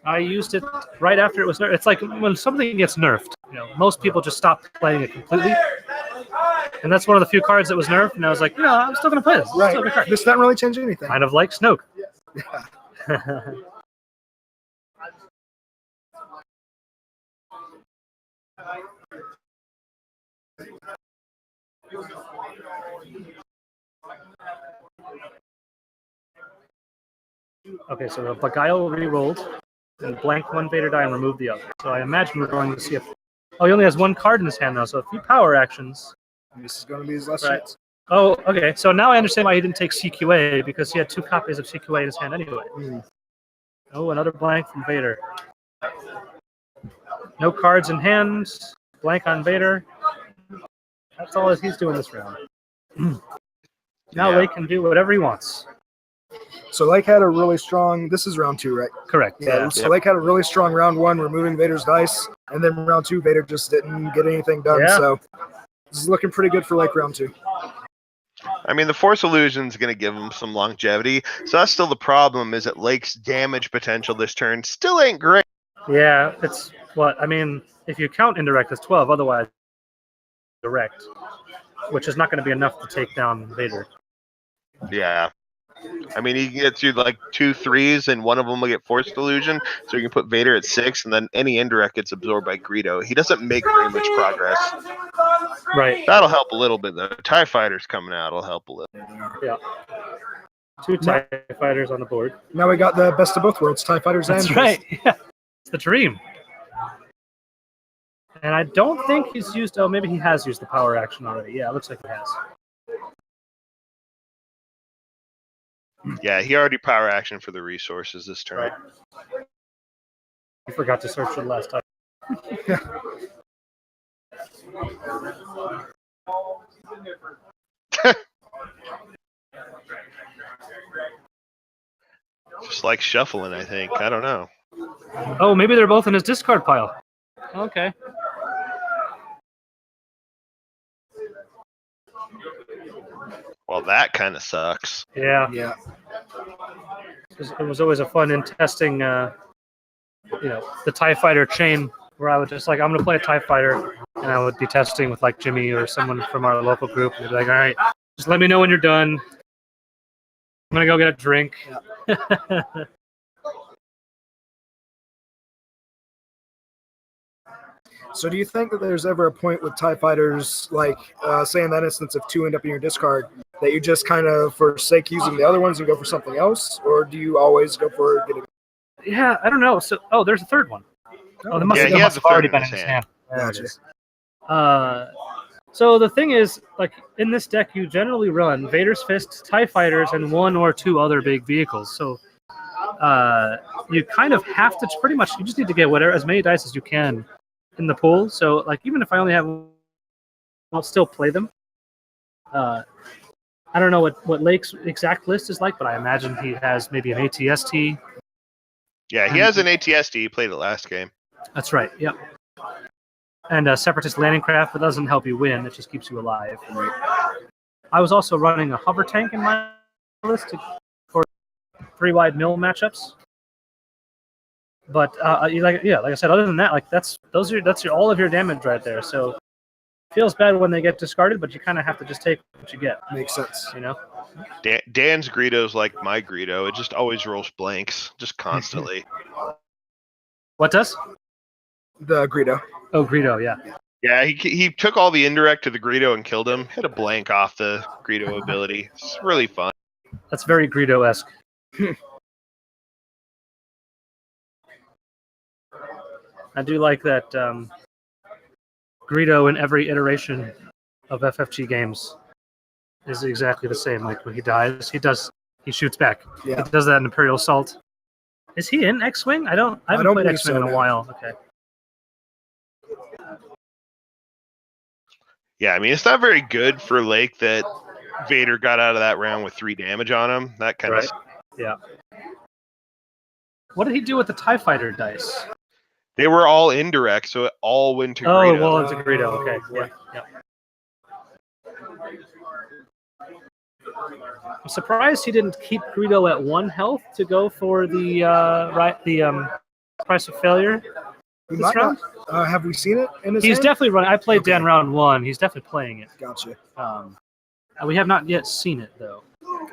I used it right after it was nerfed. It's like when something gets nerfed, most people just stop playing it completely. And that's one of the few cards that was nerfed, and I was like, I'm still going to play this. Right. This doesn't really change anything. Kind of like Snoke. Yeah. Okay, so the Beguile re-rolled, and blank 1 Vader die and removed the other. So I imagine we're going to see if... Oh, he only has 1 card in his hand now, so a few power actions. This is going to be his last chance. Oh, okay. So now I understand why he didn't take CQA, because he had 2 copies of CQA in his hand anyway. Oh, another blank from Vader. No cards in hand. Blank on Vader. That's all he's doing this round. Now Lake can do whatever he wants. So Lake had a really strong... This is round 2, right? Correct. Yeah. So Lake had a really strong round 1, removing Vader's dice, and then round 2, Vader just didn't get anything done. Yeah. So this is looking pretty good for Lake round 2. I mean, the Force Illusion is going to give him some longevity. So that's still the problem, is that Lake's damage potential this turn still ain't great. Yeah, it's what? I mean, if you count indirect as 12, otherwise direct, which is not going to be enough to take down Vader. Yeah. I mean, he gets you like 2 3s, and one of them will get Force Illusion, so you can put Vader at 6, and then any indirect gets absorbed by Greedo. He doesn't make very much progress. Right. That'll help a little bit, though. TIE Fighters coming out will help a little. Yeah. 2 TIE Fighters on the board. Now we got the best of both worlds, TIE Fighters That's and right. Yeah. It's the dream. And I don't think he's used... Oh, maybe he has used the power action already. Yeah, it looks like he has. Yeah, he already power action for the resources this turn. Right. I forgot to search it last time. Just like shuffling, I think. I don't know. Oh, maybe they're both in his discard pile. Okay. Well, that kind of sucks. Yeah. Yeah. It was always a fun in testing, the TIE Fighter chain, where I would just like, I'm going to play a TIE Fighter, and I would be testing with like Jimmy or someone from our local group, and they'd be like, all right, just let me know when you're done. I'm going to go get a drink. Yeah. So do you think that there's ever a point with TIE Fighters, like, say in that instance, if 2 end up in your discard, that you just kind of forsake using the other ones and go for something else? Or do you always go for getting... Yeah, I don't know. So, there's a third one. Oh, he has have the already third been in in his his hand. hand. There it Gotcha. is. So the thing is, like, in this deck, you generally run Vader's Fist, TIE Fighters, and 1 or 2 other big vehicles. So you kind of have to pretty much, you just need to get as many dice as you can in the pool. So, like, even if I only have, I'll still play them. I don't know what Lake's exact list is like, but I imagine he has maybe an ATST. Yeah, he has an ATST. He played it last game. That's right, yep. And a Separatist landing craft, but doesn't help you win. It just keeps you alive. I was also running a hover tank in my list for 3-wide mill matchups. But like I said, other than that, like that's all of your damage right there. So it feels bad when they get discarded, but you kind of have to just take what you get. Makes sense. You know. Dan's Greedo's like my Greedo. It just always rolls blanks, just constantly. What does? The Greedo. Oh, Greedo, yeah. Yeah, he took all the indirect to the Greedo and killed him. Hit a blank off the Greedo ability. It's really fun. That's very Greedo-esque. I do like that Greedo in every iteration of FFG games is exactly the same. Like when he dies, he shoots back. Yeah. He does that in Imperial Assault. Is he in X-Wing? I haven't played X-Wing in a while. Okay. Yeah, I mean, it's not very good for Lake that Vader got out of that round with 3 damage on him. That kind of... Yeah. What did he do with the TIE Fighter dice? They were all indirect, so it all went to Greedo. Oh, well, into Greedo. Okay. Yeah. I'm surprised he didn't keep Greedo at 1 health to go for the price of failure this round. Have we seen it in his He's hand? definitely running. I played Dan round 1. He's definitely playing it. Gotcha. We have not yet seen it, though.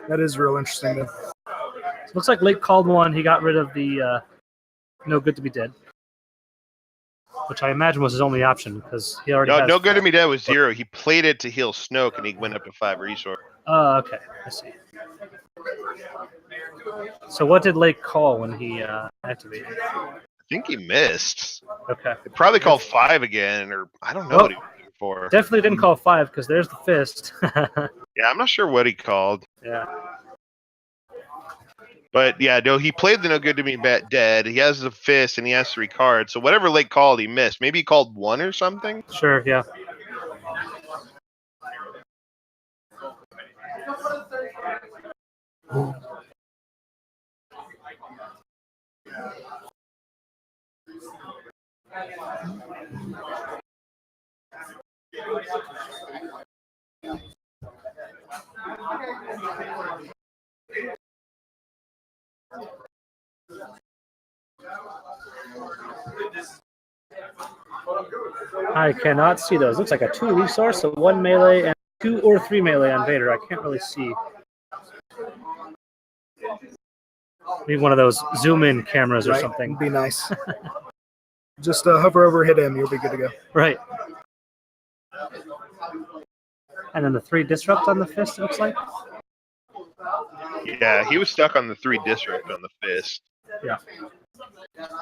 That is real interesting. Then. Looks like Lake called 1. He got rid of the No Good to Be Dead, which I imagine was his only option because he already has... No Good to Be Dead was 0. He played it to heal Snoke, and he went up to 5 resource. Okay. I see. So what did Lake call when he activated? I think he missed. Okay. He probably called 5 again, or I don't know what he was looking for. Definitely didn't call 5 because there's the fist. Yeah, I'm not sure what he called. Yeah. But yeah, no, he played the No Good to Be Dead. He has the fist and he has 3 cards. So whatever Lake called, he missed. Maybe he called 1 or something. Sure, yeah. I cannot see those. Looks like a 2 resource, so 1 melee and 2 or 3 melee on Vader. I can't really see. Need one of those zoom-in cameras or Right? something. Be nice. Just hover over, hit him, you'll be good to go. Right. And then the 3 disrupt on the fist, it looks like. Yeah, he was stuck on the 3 disrupt on the fist. Yeah.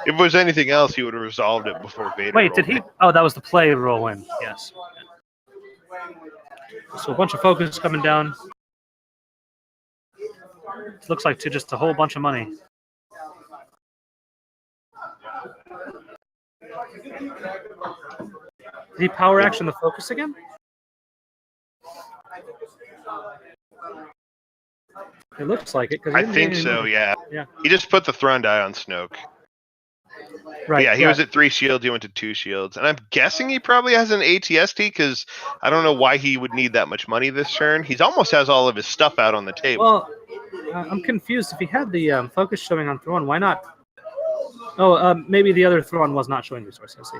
If it was anything else, he would have resolved it before Vader. Wait, did he? in. Oh, that was the play roll in. Yes. So a bunch of focus coming down. It looks like just a whole bunch of money. Did he power action the focus again? It looks like it. I think so, yeah. Yeah. He just put the Thrawn die on Snoke. Right. Yeah, he was at 3 shields, he went to 2 shields. And I'm guessing he probably has an ATST because I don't know why he would need that much money this turn. He almost has all of his stuff out on the table. Well, I'm confused. If he had the focus showing on Thrawn, why not? Oh, maybe the other Thrawn was not showing resources. I see.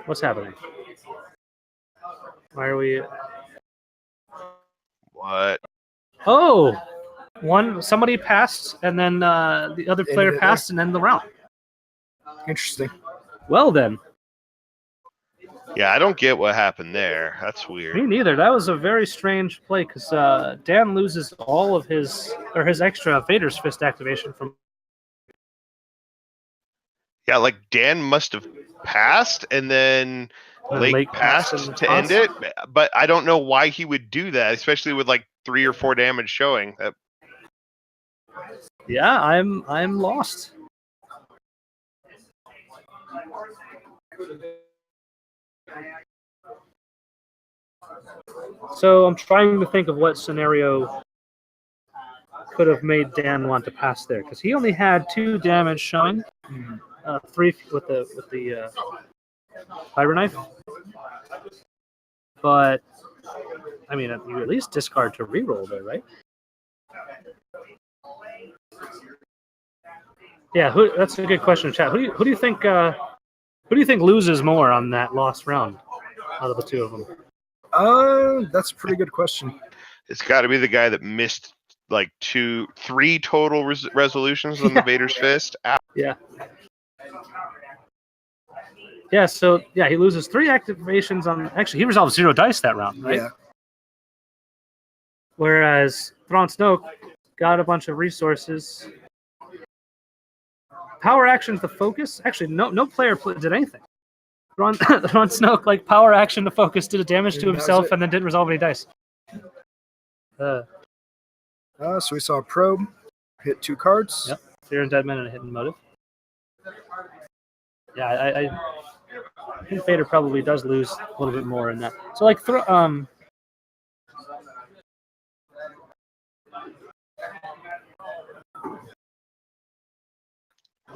What's happening? Why are we? What? Oh, somebody passed, and then the other player passed, and then the round. Interesting. Well then. Yeah, I don't get what happened there. That's weird. Me neither. That was a very strange play because Dan loses all of his extra Vader's fist activation from. Yeah, like Dan must have passed and then Lake passed to end it, but I don't know why he would do that, especially with like 3 or 4 damage showing. Yeah, I'm lost. So I'm trying to think of what scenario could have made Dan want to pass there because he only had 2 damage showing, 3 with the fiber knife. But I mean, you at least discard to reroll there, right? Yeah, that's a good question, chat. Who do you think loses more on that lost round out of the 2 of them? That's a pretty good question. It's got to be the guy that missed like 3 total resolutions on the Vader's fist. Ow. Yeah. Yeah. So yeah, he loses 3 activations on. Actually, he resolves 0 dice that round, right? Yeah. Whereas Thrawn Snoke got a bunch of resources. Power actions the focus. Actually, no player did anything. Thrawn Snoke like power action to focus, did a damage to himself, and then didn't resolve any dice. So we saw a probe hit 2 cards. Yep. Fear and Dead Man and a hidden motive. Yeah, I think Vader probably does lose a little bit more in that. So like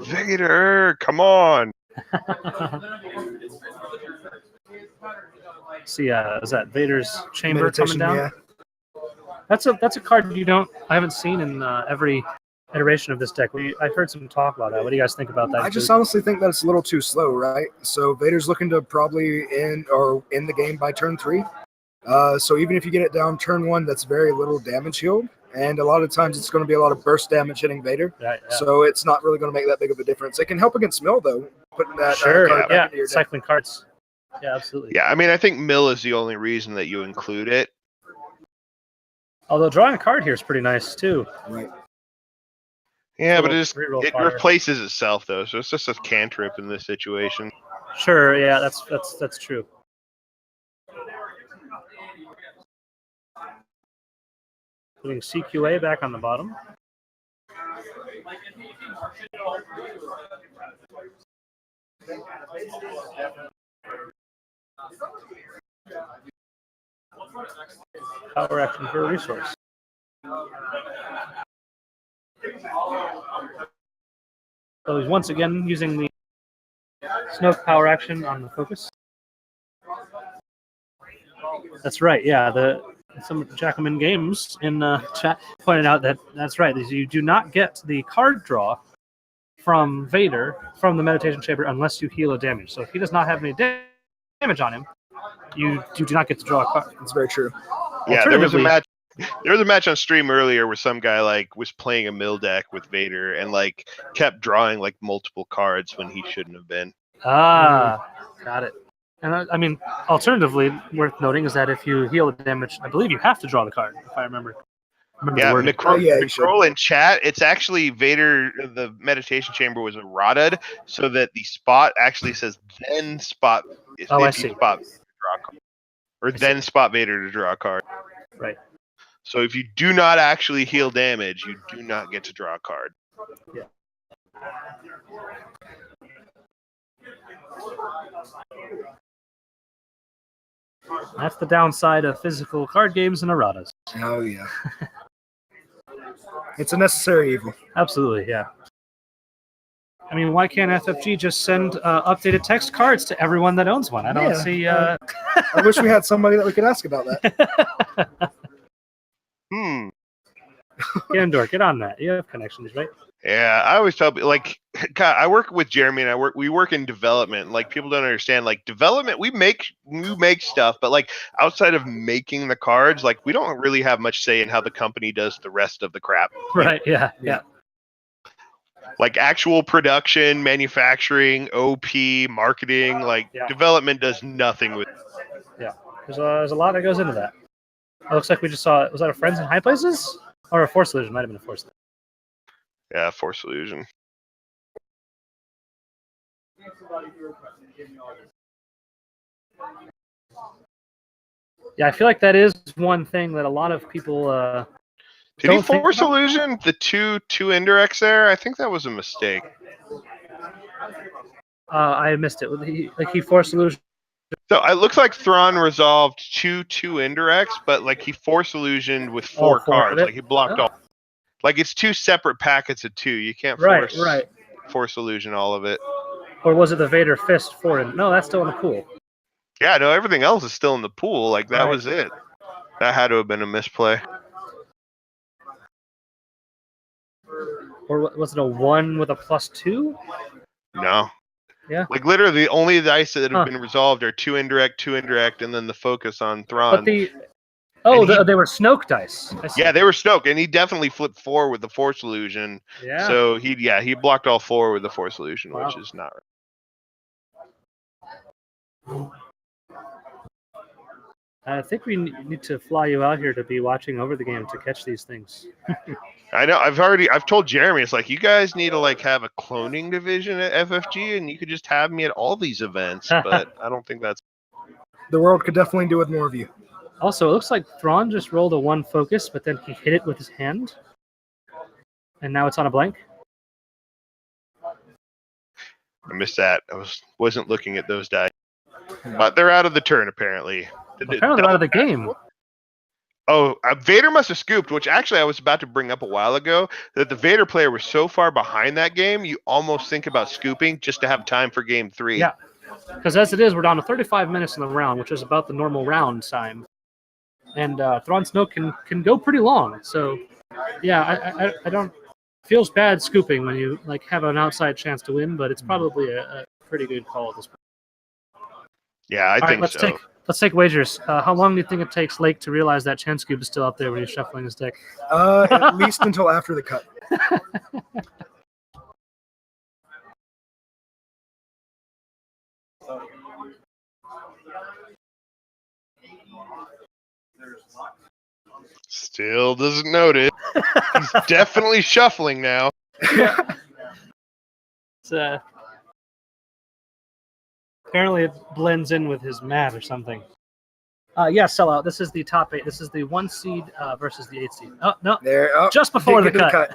Vader, come on. See, is that Vader's chamber Meditation, coming down? Yeah. That's a card I haven't seen in every iteration of this deck. I've heard some talk about that. What do you guys think about that? I just honestly think that it's a little too slow, right? So Vader's looking to probably end the game by turn 3. So even if you get it down turn 1, that's very little damage healed. And a lot of times it's going to be a lot of burst damage hitting Vader. Yeah. So it's not really going to make that big of a difference. It can help against Mill, though, putting that card back into your deck. Cycling cards. Yeah, absolutely. Yeah, I mean, I think Mill is the only reason that you include it. Although drawing a card here is pretty nice, too. Right. Yeah, but it replaces itself, though, so it's just a cantrip in this situation. Sure, yeah, that's true. Putting CQA back on the bottom. Power action for a resource. So he's once again using the Snoke power action on the focus. That's right, yeah. Some Jacquemin Games in chat pointed out that's right. You do not get the card draw from Vader from the meditation chamber unless you heal a damage. So if he does not have any damage on him, you do not get to draw a card. It's very true. Yeah, there was a match There was a match on stream earlier where some guy like was playing a mill deck with Vader and like kept drawing like multiple cards when he shouldn't have been. Ah, got it. And I mean, alternatively, worth noting is that if you heal the damage, I believe you have to draw the card, if I remember. Yeah, the wording. McCroll in chat, it's actually Vader, the meditation chamber was errated so that the spot actually says then spot. Oh, I if you see. spot Vader to draw a card, or then spot Vader to draw a card. Right. So if you do not actually heal damage, you do not get to draw a card. Yeah. That's the downside of physical card games and erratas. Oh, yeah. It's a necessary evil. Absolutely, yeah. I mean, why can't FFG just send updated text cards to everyone that owns one? I don't see... I wish we had somebody that we could ask about that. Gandor, get on that. You have connections, right? Yeah, I always tell people, like, God, I work with Jeremy and we work in development. Like, people don't understand, like, development, we make stuff, but like outside of making the cards, like, we don't really have much say in how the company does the rest of the crap. Right, yeah. Like actual production, manufacturing, OP, marketing, like development does nothing with it. Yeah, there's a lot that goes into that. It looks like we just saw, was that a Friends in High Places? Or a Force Illusion? Might have been a Force Illusion. Yeah, Force Illusion. Yeah, I feel like that is one thing that a lot of people did he Force Illusion the two indirects there? I think that was a mistake. I missed it. He Force Illusion. So it looks like Thrawn resolved two indirects, but like he Force Illusioned with four cards. Like he blocked all. Like it's two separate packets of two. You can't Force Illusion all of it. Or was it the Vader Fist for him? No, that's still in the pool. Yeah, no, everything else is still in the pool. Like that was it. That had to have been a misplay. Or was it a 1 with a +2? No. Yeah. Like literally, the only dice that have been resolved are two indirect, and then the focus on Thrawn. But they were Snoke dice. Yeah, they were Snoke, and he definitely flipped 4 with the Force Illusion. Yeah. So he blocked all 4 with the Force Illusion, which is not right. I think we need to fly you out here to be watching over the game to catch these things. I know. I've told Jeremy, it's like you guys need to like have a cloning division at FFG, and you could just have me at all these events. But I don't think that's. The world could definitely do with more of you. Also, it looks like Thrawn just rolled a 1 focus, but then he hit it with his hand, and now it's on a blank. I missed that. I wasn't looking at those dice, but they're out of the turn apparently. Apparently they're out of the game. Oh, Vader must have scooped, which actually I was about to bring up a while ago, that the Vader player was so far behind that game, you almost think about scooping just to have time for game 3. Yeah, because as it is, we're down to 35 minutes in the round, which is about the normal round time. And Thrawn Snoke can go pretty long. So, yeah, I don't... Feels bad scooping when you like have an outside chance to win, but it's probably a pretty good call at this point. Yeah, I think so. Let's take wagers. How long do you think it takes Lake to realize that Chen Scoop is still out there when he's shuffling his deck? At least until after the cut. Still doesn't notice. He's definitely shuffling now. Yeah. It's, apparently it blends in with his mat or something. Yeah, sellout. This is the top 8. This is the 1 seed versus the 8 seed. Oh, no. Just before the cut.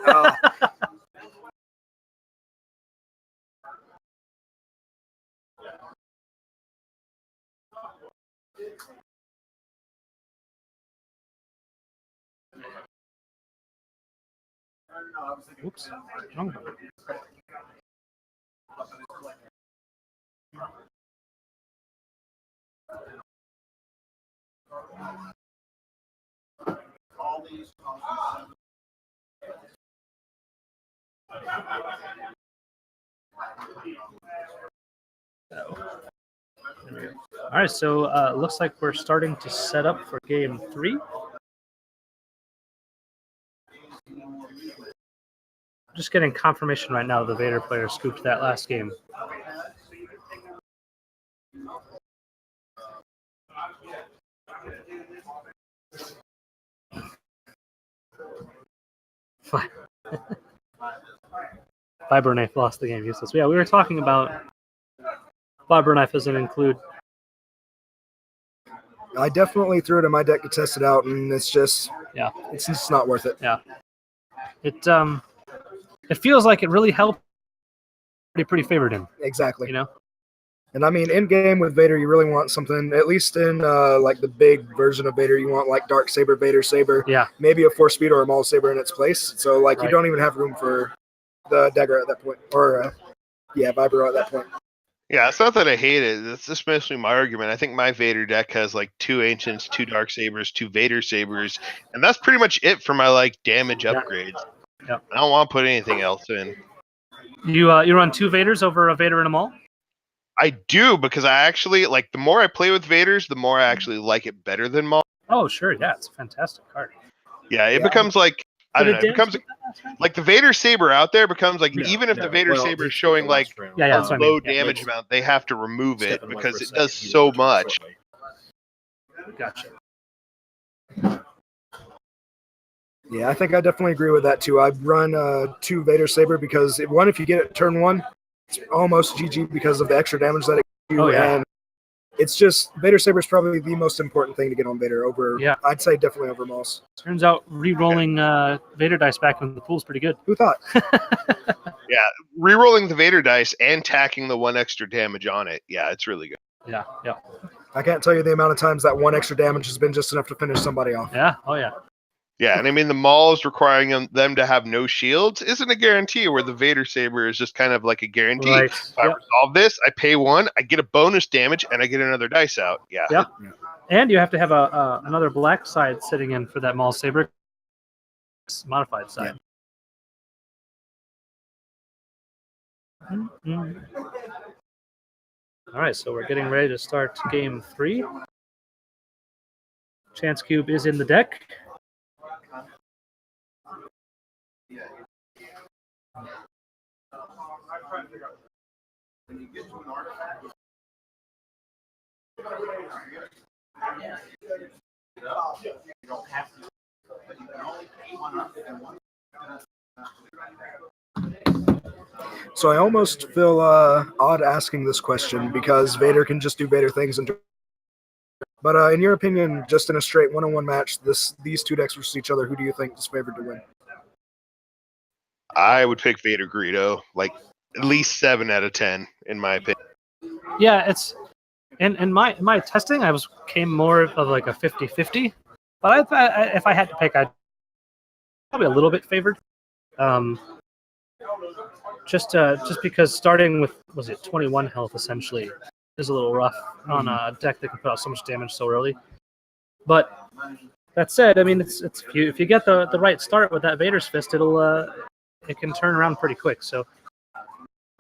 Oops. Wrong. All right, so looks like we're starting to set up for game 3. Just getting confirmation right now the Vader player scooped that last game. Fiber Knife lost the game. Useless. Yeah, we were talking about Fiber Knife doesn't include. I definitely threw it in my deck to test it out, and it's just it's just not worth it. Yeah, it feels like it really helped. Pretty favored him. Exactly. You know. And I mean, in game with Vader, you really want something. At least in like the big version of Vader, you want like Dark Saber, Vader Saber. Yeah. Maybe a Force Speed or a Maul Saber in its place. So like you don't even have room for the dagger at that point, or Vibro at that point. Yeah, it's not that I hate it. That's especially my argument. I think my Vader deck has like 2 Ancients, 2 Dark Sabers, 2 Vader Sabers, and that's pretty much it for my like damage upgrades. Yeah. I don't want to put anything else in. You run 2 Vaders over a Vader and a Maul? I do, because I actually like the more I play with Vaders, the more I actually like it better than Maul. Oh, sure, yeah, it's a fantastic card. Yeah, it becomes like I don't know. It becomes like the Vader Saber out there becomes like even if the Vader Saber is showing like a low damage amount, they have to remove it because it does so much. Gotcha. Yeah, I think I definitely agree with that too. I run 2 Vader Saber because if you get it turn 1, it's almost GG because of the extra damage that it gives you. And it's just Vader Saber is probably the most important thing to get on Vader over. Yeah, I'd say definitely over Mauls. Turns out re-rolling Vader dice back in the pool is pretty good. Who thought? Yeah, re-rolling the Vader dice and tacking the 1 extra damage on it. Yeah, it's really good. Yeah. I can't tell you the amount of times that 1 extra damage has been just enough to finish somebody off. Yeah. Oh yeah. Yeah, and I mean the Mauls requiring them to have no shields isn't a guarantee, where the Vader Saber is just kind of like a guarantee. Right. If I resolve this, I pay 1, I get a bonus damage, and I get another dice out. Yeah. Yep. And you have to have another black side sitting in for that Maul Saber. Modified side. Yeah. Mm-hmm. All right, so we're getting ready to start game 3. Chance Cube is in the deck. So I almost feel odd asking this question because Vader can just do Vader things. But in your opinion, just in a straight 1-on-1 match, these 2 decks versus each other, who do you think is favored to win? I would pick Vader Greedo, like at least 7 out of 10, in my opinion. Yeah, it's in my testing, came more of like a 50-50. But if I had to pick, I'd probably a little bit favored. Just because starting with 21 health essentially is a little rough on a deck that can put out so much damage so early. But that said, I mean, it's if you get the right start with that Vader's Fist, it can turn around pretty quick. So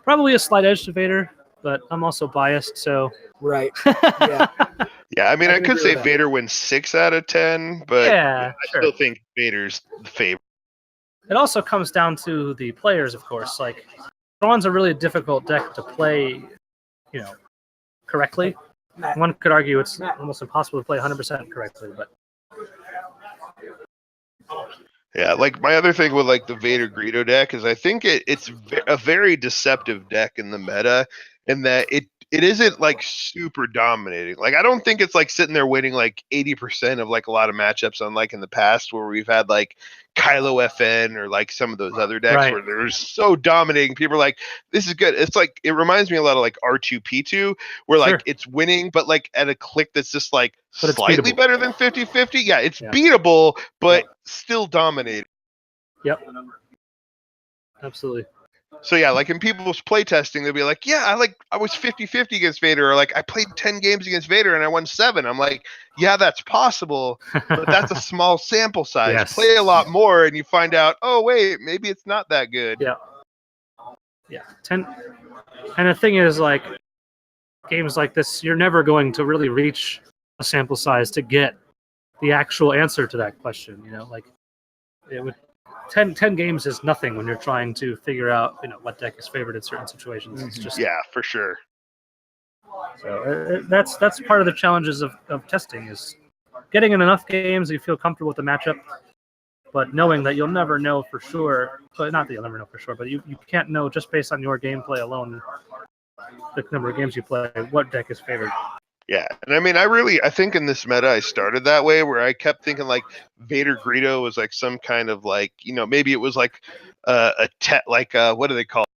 probably a slight edge to Vader, but I'm also biased, so right. Yeah. Yeah, I mean, I could say Vader wins 6 out of 10, but I still think Vader's the favorite. It also comes down to the players, of course. Like, Thrawn's a really difficult deck to play, correctly. One could argue it's almost impossible to play 100% correctly, but yeah, like my other thing with like the Vader Greedo deck is I think it's a very deceptive deck in the meta, in that it isn't like super dominating. Like I don't think it's like sitting there winning like 80% of like a lot of matchups, unlike in the past where we've had like Kylo FN or like some of those other decks where they're so dominating. People are like, this is good. It's like, it reminds me a lot of like R2-P2 where like it's winning, but like at a click that's just like slightly better than 50-50. Yeah, it's beatable, but still dominating. Yep. Absolutely. So yeah, like in people's playtesting, they'll be like, yeah, I was 50-50 against Vader, or like I played 10 games against Vader and I won 7. I'm like, yeah, that's possible, but that's a small sample size. Yes. Play a lot more and you find out, oh wait, maybe it's not that good. Yeah. Yeah. And the thing is, like, games like this, you're never going to really reach a sample size to get the actual answer to that question. Like 10 games is nothing when you're trying to figure out what deck is favored in certain situations. It's just for sure. So that's part of the challenges of testing is getting in enough games that you feel comfortable with the matchup, but knowing that you'll never know for sure. But not that you'll never know for sure, but you can't know just based on your gameplay alone, the number of games you play, what deck is favored. Yeah, and I mean, I think in this meta I started that way, where I kept thinking like Vader Greedo was like some kind of like maybe it was like what do they call it?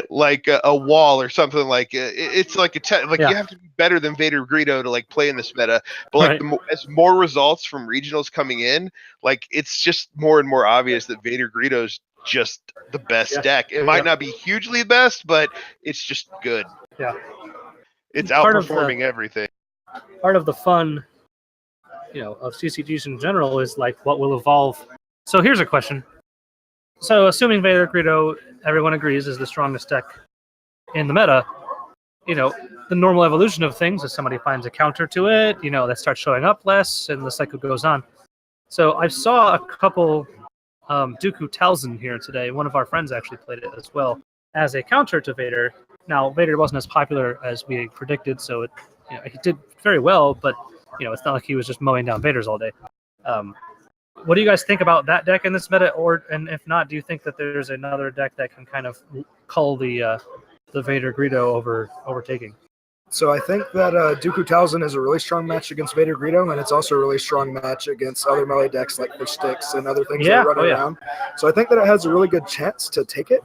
like a wall or something like it's like you have to be better than Vader Greedo to like play in this meta. But like as more results from regionals coming in, like it's just more and more obvious that Vader Greedo's just the best deck. It might not be hugely the best, but it's just good. Yeah. It's outperforming everything. Part of the fun, of CCGs in general is like what will evolve. So here's a question. So assuming Vader Greedo, everyone agrees, is the strongest deck in the meta, the normal evolution of things is somebody finds a counter to it, that starts showing up less, and the cycle goes on. So I saw a couple Dooku Talzin here today. One of our friends actually played it as well as a counter to Vader. Now, Vader wasn't as popular as we predicted, so he did very well, but it's not like he was just mowing down Vaders all day. What do you guys think about that deck in this meta? And if not, do you think that there's another deck that can kind of cull the Vader Greedo overtaking? So I think that Dooku Talzin is a really strong match against Vader Greedo, and it's also a really strong match against other melee decks like Fish Sticks and other things that run around. So I think that it has a really good chance to take it.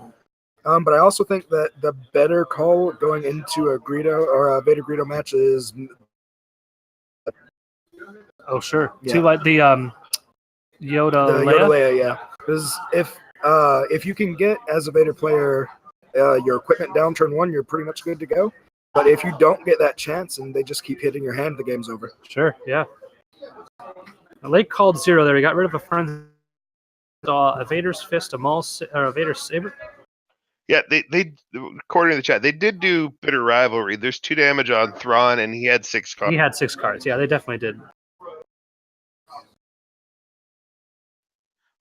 But I also think that the better call going into a Greedo or a Vader Greedo match is. Oh sure, to like the Yoda Leia, yeah. Because if you can get as a Vader player your equipment down turn 1, you're pretty much good to go. But if you don't get that chance and they just keep hitting your hand, the game's over. Sure, yeah. A lake called Zero there. We got rid of a friend. A Vader's Fist, a Vader's Saber. Yeah, they according to the chat, they did do Bitter Rivalry. There's 2 damage on Thrawn, and he had 6 cards. He had 6 cards. Yeah, they definitely did.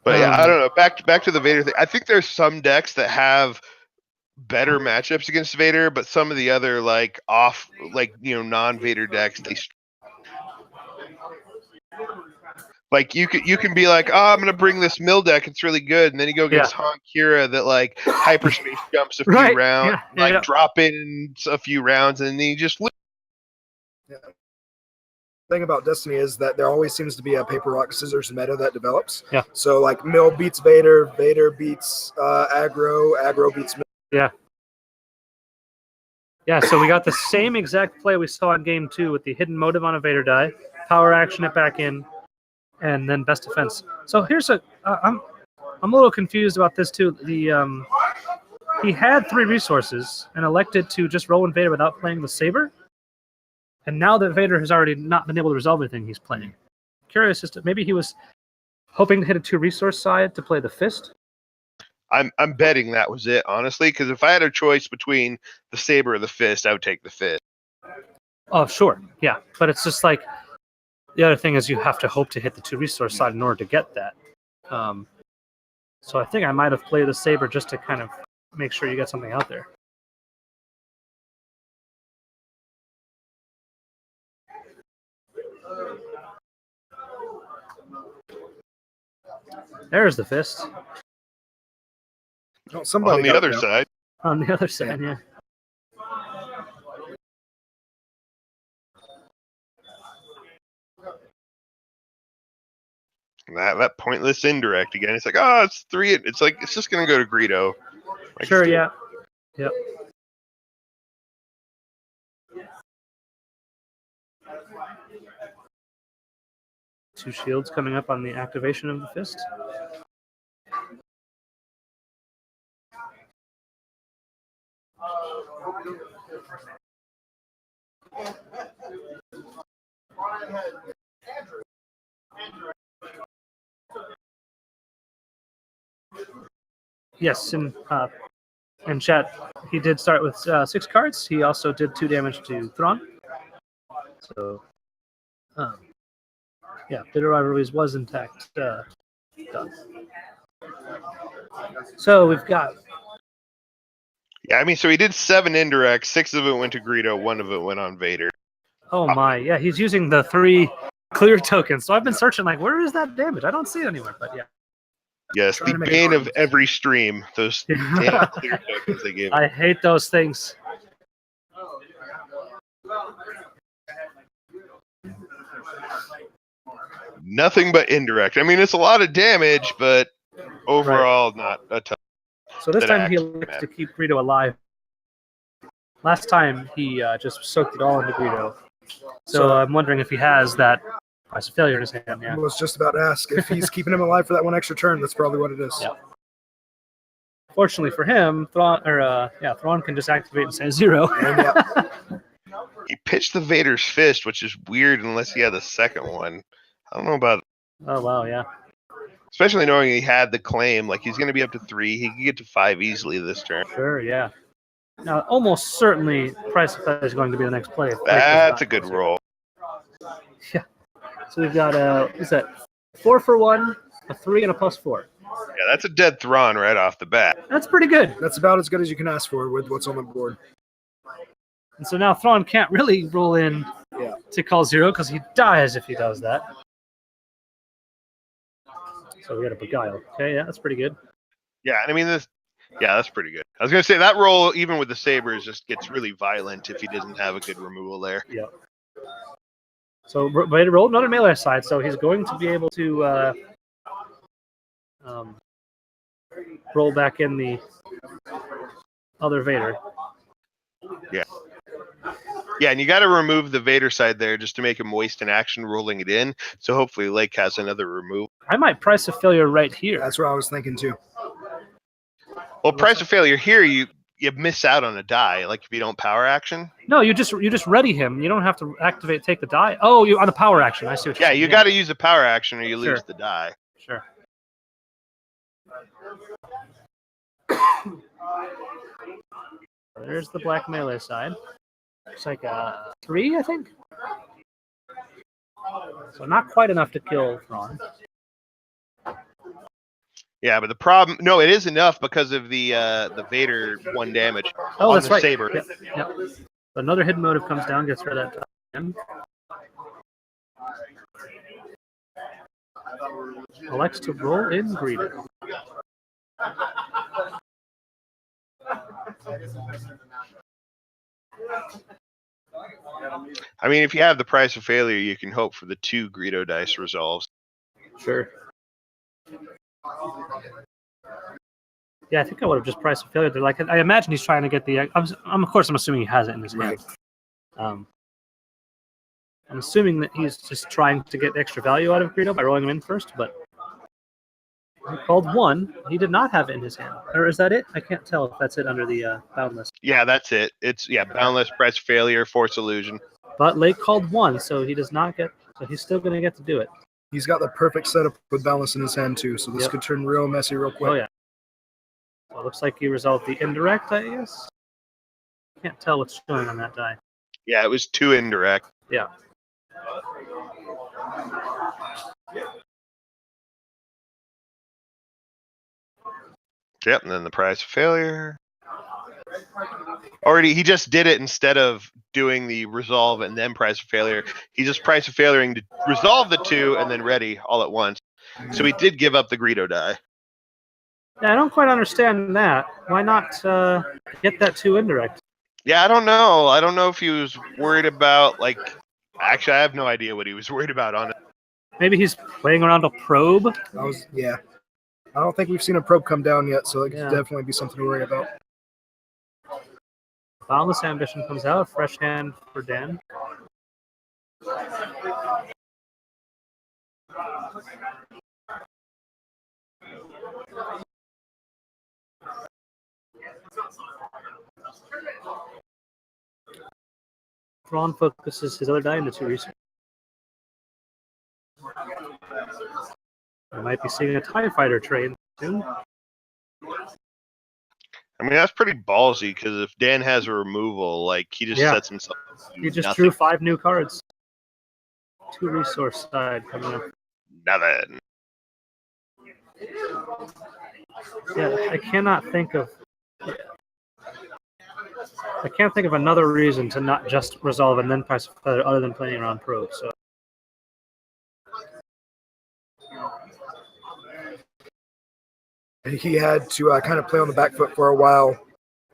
But yeah, I don't know. Back to the Vader thing. I think there's some decks that have better matchups against Vader, but some of the other non-Vader decks, like you can be like, oh, I'm gonna bring this mill deck, it's really good, and then you go against Han Kira that like hyperspace jumps a few rounds, drop in a few rounds, and then you just lose. Yeah. The thing about Destiny is that there always seems to be a paper rock scissors meta that develops. Yeah. So like mill beats Vader, Vader beats aggro beats mill. Yeah. Yeah, so we got the same exact play we saw in game 2 with the hidden motive on a Vader die, power action it back in, and then best defense. So here's I'm a little confused about this too. He had 3 resources and elected to just roll in Vader without playing the Saber. And now that Vader has already not been able to resolve anything, he's playing. Curious as to maybe he was hoping to hit a 2 resource side to play the Fist. I'm betting that was it, honestly, because if I had a choice between the Saber or the Fist, I would take the Fist. Oh, sure, yeah, but it's just like the other thing is you have to hope to hit the 2 resource side in order to get that. So I think I might have played the Saber just to kind of make sure you get something out there. There's the Fist. Oh, somebody on the other side. On the other side, yeah. That pointless indirect again. It's like, oh, it's 3. It's like it's just gonna go to Greedo. Like, sure, yeah. Yep. Two shields coming up on the activation of the Fist. Yes, in chat, he did start with 6 cards. He also did 2 damage to Thrawn. So, yeah, Bitter Rivalries was intact. Done. So we've got. Yeah, I mean, so he did 7 indirects. 6 of it went to Greedo. 1 of it went on Vader. Oh my, yeah, he's using the 3 clear tokens. So I've been searching, like, where is that damage? I don't see it anywhere, but yeah. Yes, the bane of every stream. Those damn clear tokens they gave. I hate those things. Nothing but indirect. I mean, it's a lot of damage, but overall, not a ton. So this time he elects to keep Greedo alive. Last time he just soaked it all into Greedo. So I'm wondering if he has that price of failure in his hand. Yeah. I was just about to ask if he's keeping him alive for that 1 extra turn. That's probably what it is. Yeah. Fortunately for him, Thrawn can just activate and say 0. He pitched the Vader's fist, which is weird unless he had the second one. I don't know about. Oh wow, yeah. Especially knowing he had the claim, like he's going to be up to 3. He can get to 5 easily this turn. Sure, yeah. Now, almost certainly, Price of Fire is going to be the next play. That's a good roll. Yeah. So we've got is that 4 for 1, a 3, and a +4. Yeah, that's a dead Thrawn right off the bat. That's pretty good. That's about as good as you can ask for with what's on the board. And so now Thrawn can't really roll in to call 0 because he dies if he does that. So we got a Beguile. Okay, yeah, that's pretty good. Yeah, and I mean this. Yeah, that's pretty good. I was gonna say that roll, even with the sabers, just gets really violent if he doesn't have a good removal there. Yeah. So Vader rolled another melee side, so he's going to be able to roll back in the other Vader. Yeah. Yeah, and you got to remove the Vader side there just to make him waste an action rolling it in. So hopefully Lake has another remove. I might price a failure right here. That's what I was thinking too. Well, price of failure here, you miss out on a die. Like if you don't power action. No, you just ready him. You don't have to take the die. Oh, you on the power action. I see what you're saying. You got to use the power action or you lose the die. Sure. There's the black melee side. It's like a 3, I think. So not quite enough to kill Thrawn. Yeah, but the problem, no, it is enough because of the Vader 1 damage on that's the right. saber. Yep. Another hidden motive comes down, gets rid of that time. Elects to roll in Greedo. I mean, if you have the price of failure, you can hope for the 2 Greedo dice resolves. Sure. Yeah, I think I would have just priced a failure. Like, I imagine he's trying to get the. I'm assuming he has it in his hand. I'm assuming that he's just trying to get extra value out of Greedo by rolling him in first, but he called 1. He did not have it in his hand. Or is that it? I can't tell if that's it under the Boundless. Yeah, that's it. It's Boundless, price of failure, Force Illusion. But Lake called 1, so he does not get. So he's still going to get to do it. He's got the perfect setup with Boundless in his hand too, so this could turn real messy real quick. Oh yeah. Well, it looks like he resolved the indirect, I guess. Can't tell what's showing on that die. Yeah, it was 2 indirect. Yeah. Yep, and then the price of failure. He just did it instead of doing the resolve and then price of failure. He just price of failuring to resolve the 2 and then ready all at once. So he did give up the Greedo die. Yeah, I don't quite understand that. Why not get that 2 indirect? Yeah, I don't know. I don't know if he was worried about, like... Actually, I have no idea what he was worried about on it. Maybe he's playing around a probe? I don't think we've seen a probe come down yet, so it could definitely be something to worry about. Boundless Ambition comes out. Fresh hand for Dan. Thrawn focuses his other die into 2 research. We might be seeing a TIE fighter train soon. I mean, that's pretty ballsy, because if Dan has a removal, like, he just sets himself up to He just nothing. drew 5 new cards. 2 resource side coming up. Nothing. Yeah, I cannot think of another reason to not just resolve and then press feather other than playing around probe. So he had to kind of play on the back foot for a while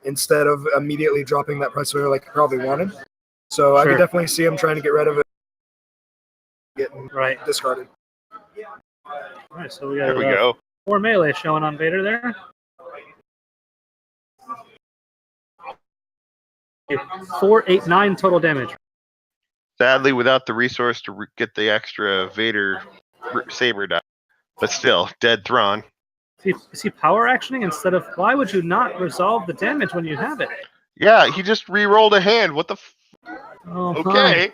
instead of immediately dropping that press feather like he probably wanted. So I could definitely see him trying to get rid of it, getting discarded. All right, so we got There we go. 4 melee showing on Vader there. 4, 8, 9 total damage. Sadly, without the resource to get the extra Vader saber die, but still, dead Thrawn. Is he power actioning instead of? Why would you not resolve the damage when you have it? Yeah, he just re-rolled a hand. What the? Oh, Okay.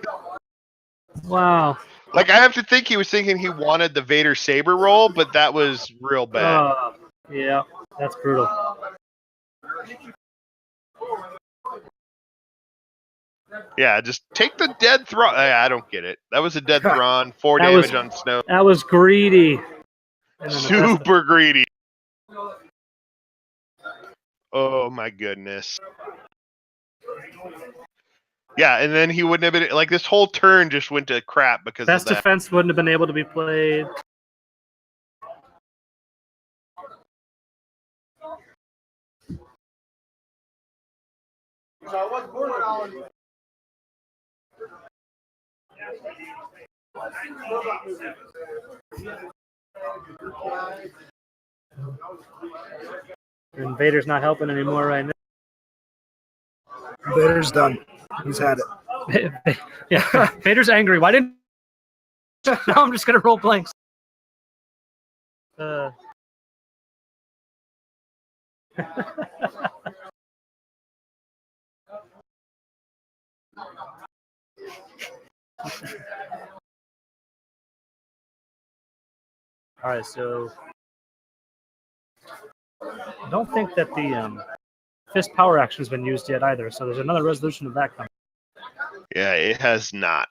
Wow. Like I have to think he was thinking he wanted the Vader saber roll, but that was real bad. Yeah, that's brutal. Yeah, just take the dead Thrawn. I don't get it. That was a dead Thrawn. 4 damage on Snoke. That was greedy. Super greedy. Oh my goodness. Yeah, and then he wouldn't have been like this whole turn just went to crap because best of that. Defense wouldn't have been able to be played. And Vader's not helping anymore right now. Vader's done. He's had it. Yeah, Vader's angry. Why didn't? Now I'm just gonna roll blanks. All right, so I don't think that the fist power action has been used yet either. So there's another resolution of that coming. Yeah, it has not.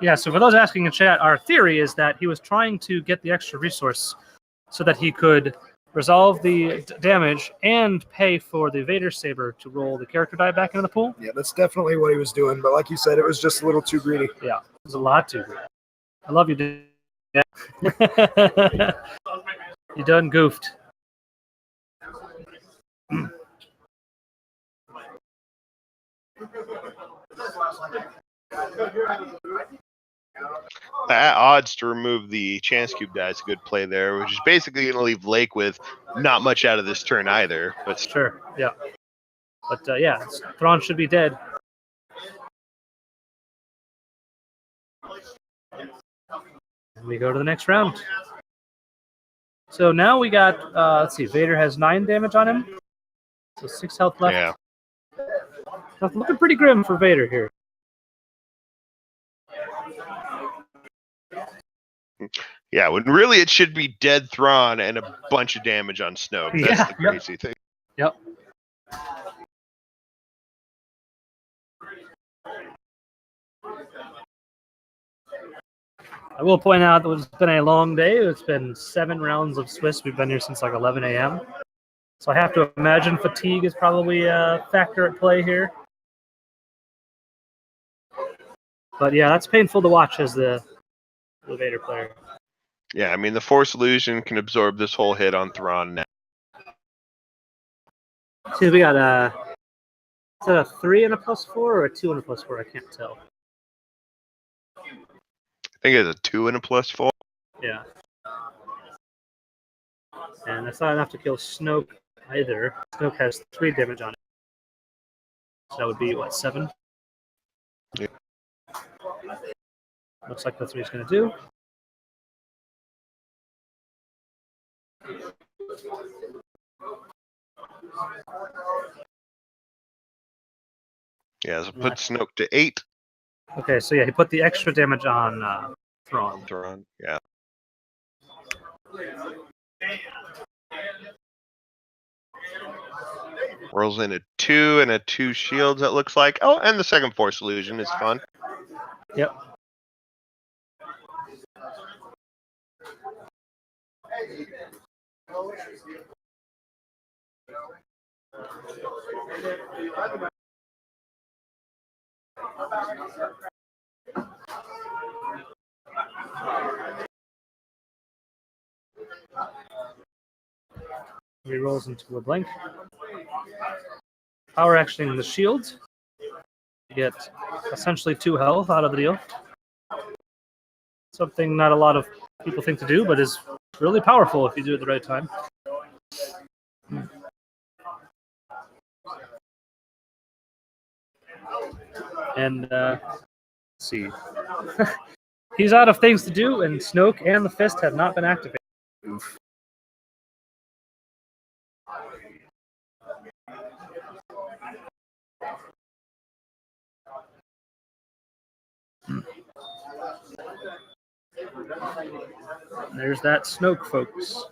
Yeah, so for those asking in chat, our theory is that he was trying to get the extra resource so that he could resolve the damage and pay for the Vader saber to roll the character die back into the pool. Yeah, that's definitely what he was doing. But like you said, it was just a little too greedy. Yeah, it was a lot too greedy. I love you, dude. You done goofed. At odds to remove the chance cube die is a good play there, which is basically going to leave Lake with not much out of this turn either. But sure, yeah. But yeah, Thrawn should be dead. And we go to the next round. So now we got, let's see, Vader has 9 damage on him. So 6 health left. Yeah. That's looking pretty grim for Vader here. Yeah, when really it should be dead Thrawn and a bunch of damage on Snoke. That's the crazy thing. Yep. I will point out that it's been a long day. It's been 7 rounds of Swiss. We've been here since like 11 a.m. So I have to imagine fatigue is probably a factor at play here. But yeah, that's painful to watch as the Vader player. Yeah, I mean, the Force Illusion can absorb this whole hit on Thrawn now. See, we got is that a 3 and a +4 or a 2 and a +4? I can't tell. I think it's a 2 and a +4. Yeah. And that's not enough to kill Snoke either. Snoke has 3 damage on it. So that would be, what, 7? Yeah. Looks like that's what he's going to do. Yeah, so put Snoke to 8. Okay, so yeah, he put the extra damage on Thrawn. Thrawn, yeah. Rolls in a 2 and a 2 shields, it looks like. Oh, and the second Force Illusion is fun. Yep. Rerolls into a blank. Power action in the shield. You get essentially 2 health out of the deal. Something not a lot of people think to do, but is really powerful if you do it at the right time. And let's see. He's out of things to do, and Snoke and the Fist have not been activated. Oof. There's that Snoke, folks.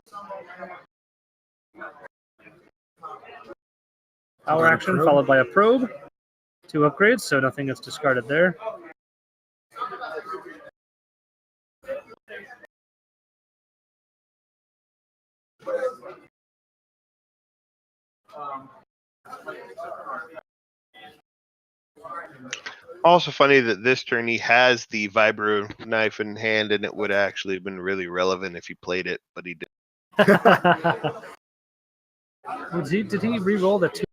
Power action followed by a probe. 2 upgrades, so nothing gets discarded there. Also funny that this turn he has the vibro knife in hand, and it would actually have been really relevant if he played it, but he didn't. Did he re-roll the 2?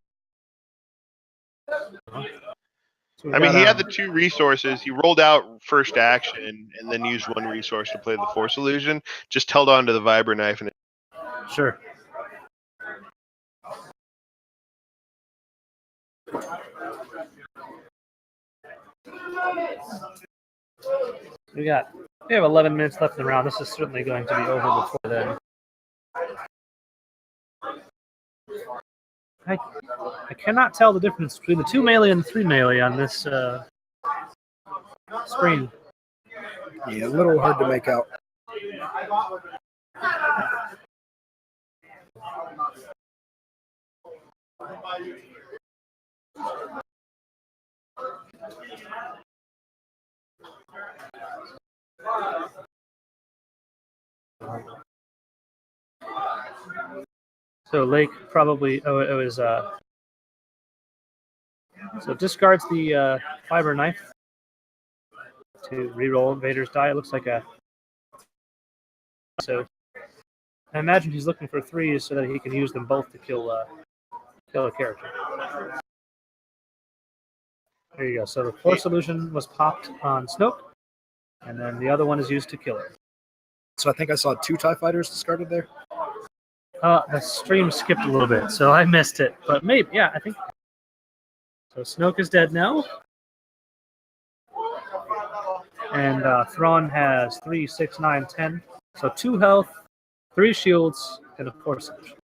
So I mean, he had the 2 resources. He rolled out first action and then used 1 resource to play the Force Illusion. Just held on to the vibro knife. And sure. We have 11 minutes left in the round. This is certainly going to be over before then. I cannot tell the difference between the 2 melee and the 3 melee on this screen. Yeah, a little hard to make out. So Lake probably it was so discards the fiber knife to reroll Vader's die. It looks like a so I imagine he's looking for 3s so that he can use them both to kill a character. There you go. So the Force Illusion was popped on Snoke, and then the other one is used to kill it. So I think I saw 2 TIE fighters discarded there. The stream skipped a little bit, so I missed it. But maybe, yeah, I think. So Snoke is dead now. And Thrawn has 3, 6, 9, 10. So 2 health, 3 shields, and a Force Illusion.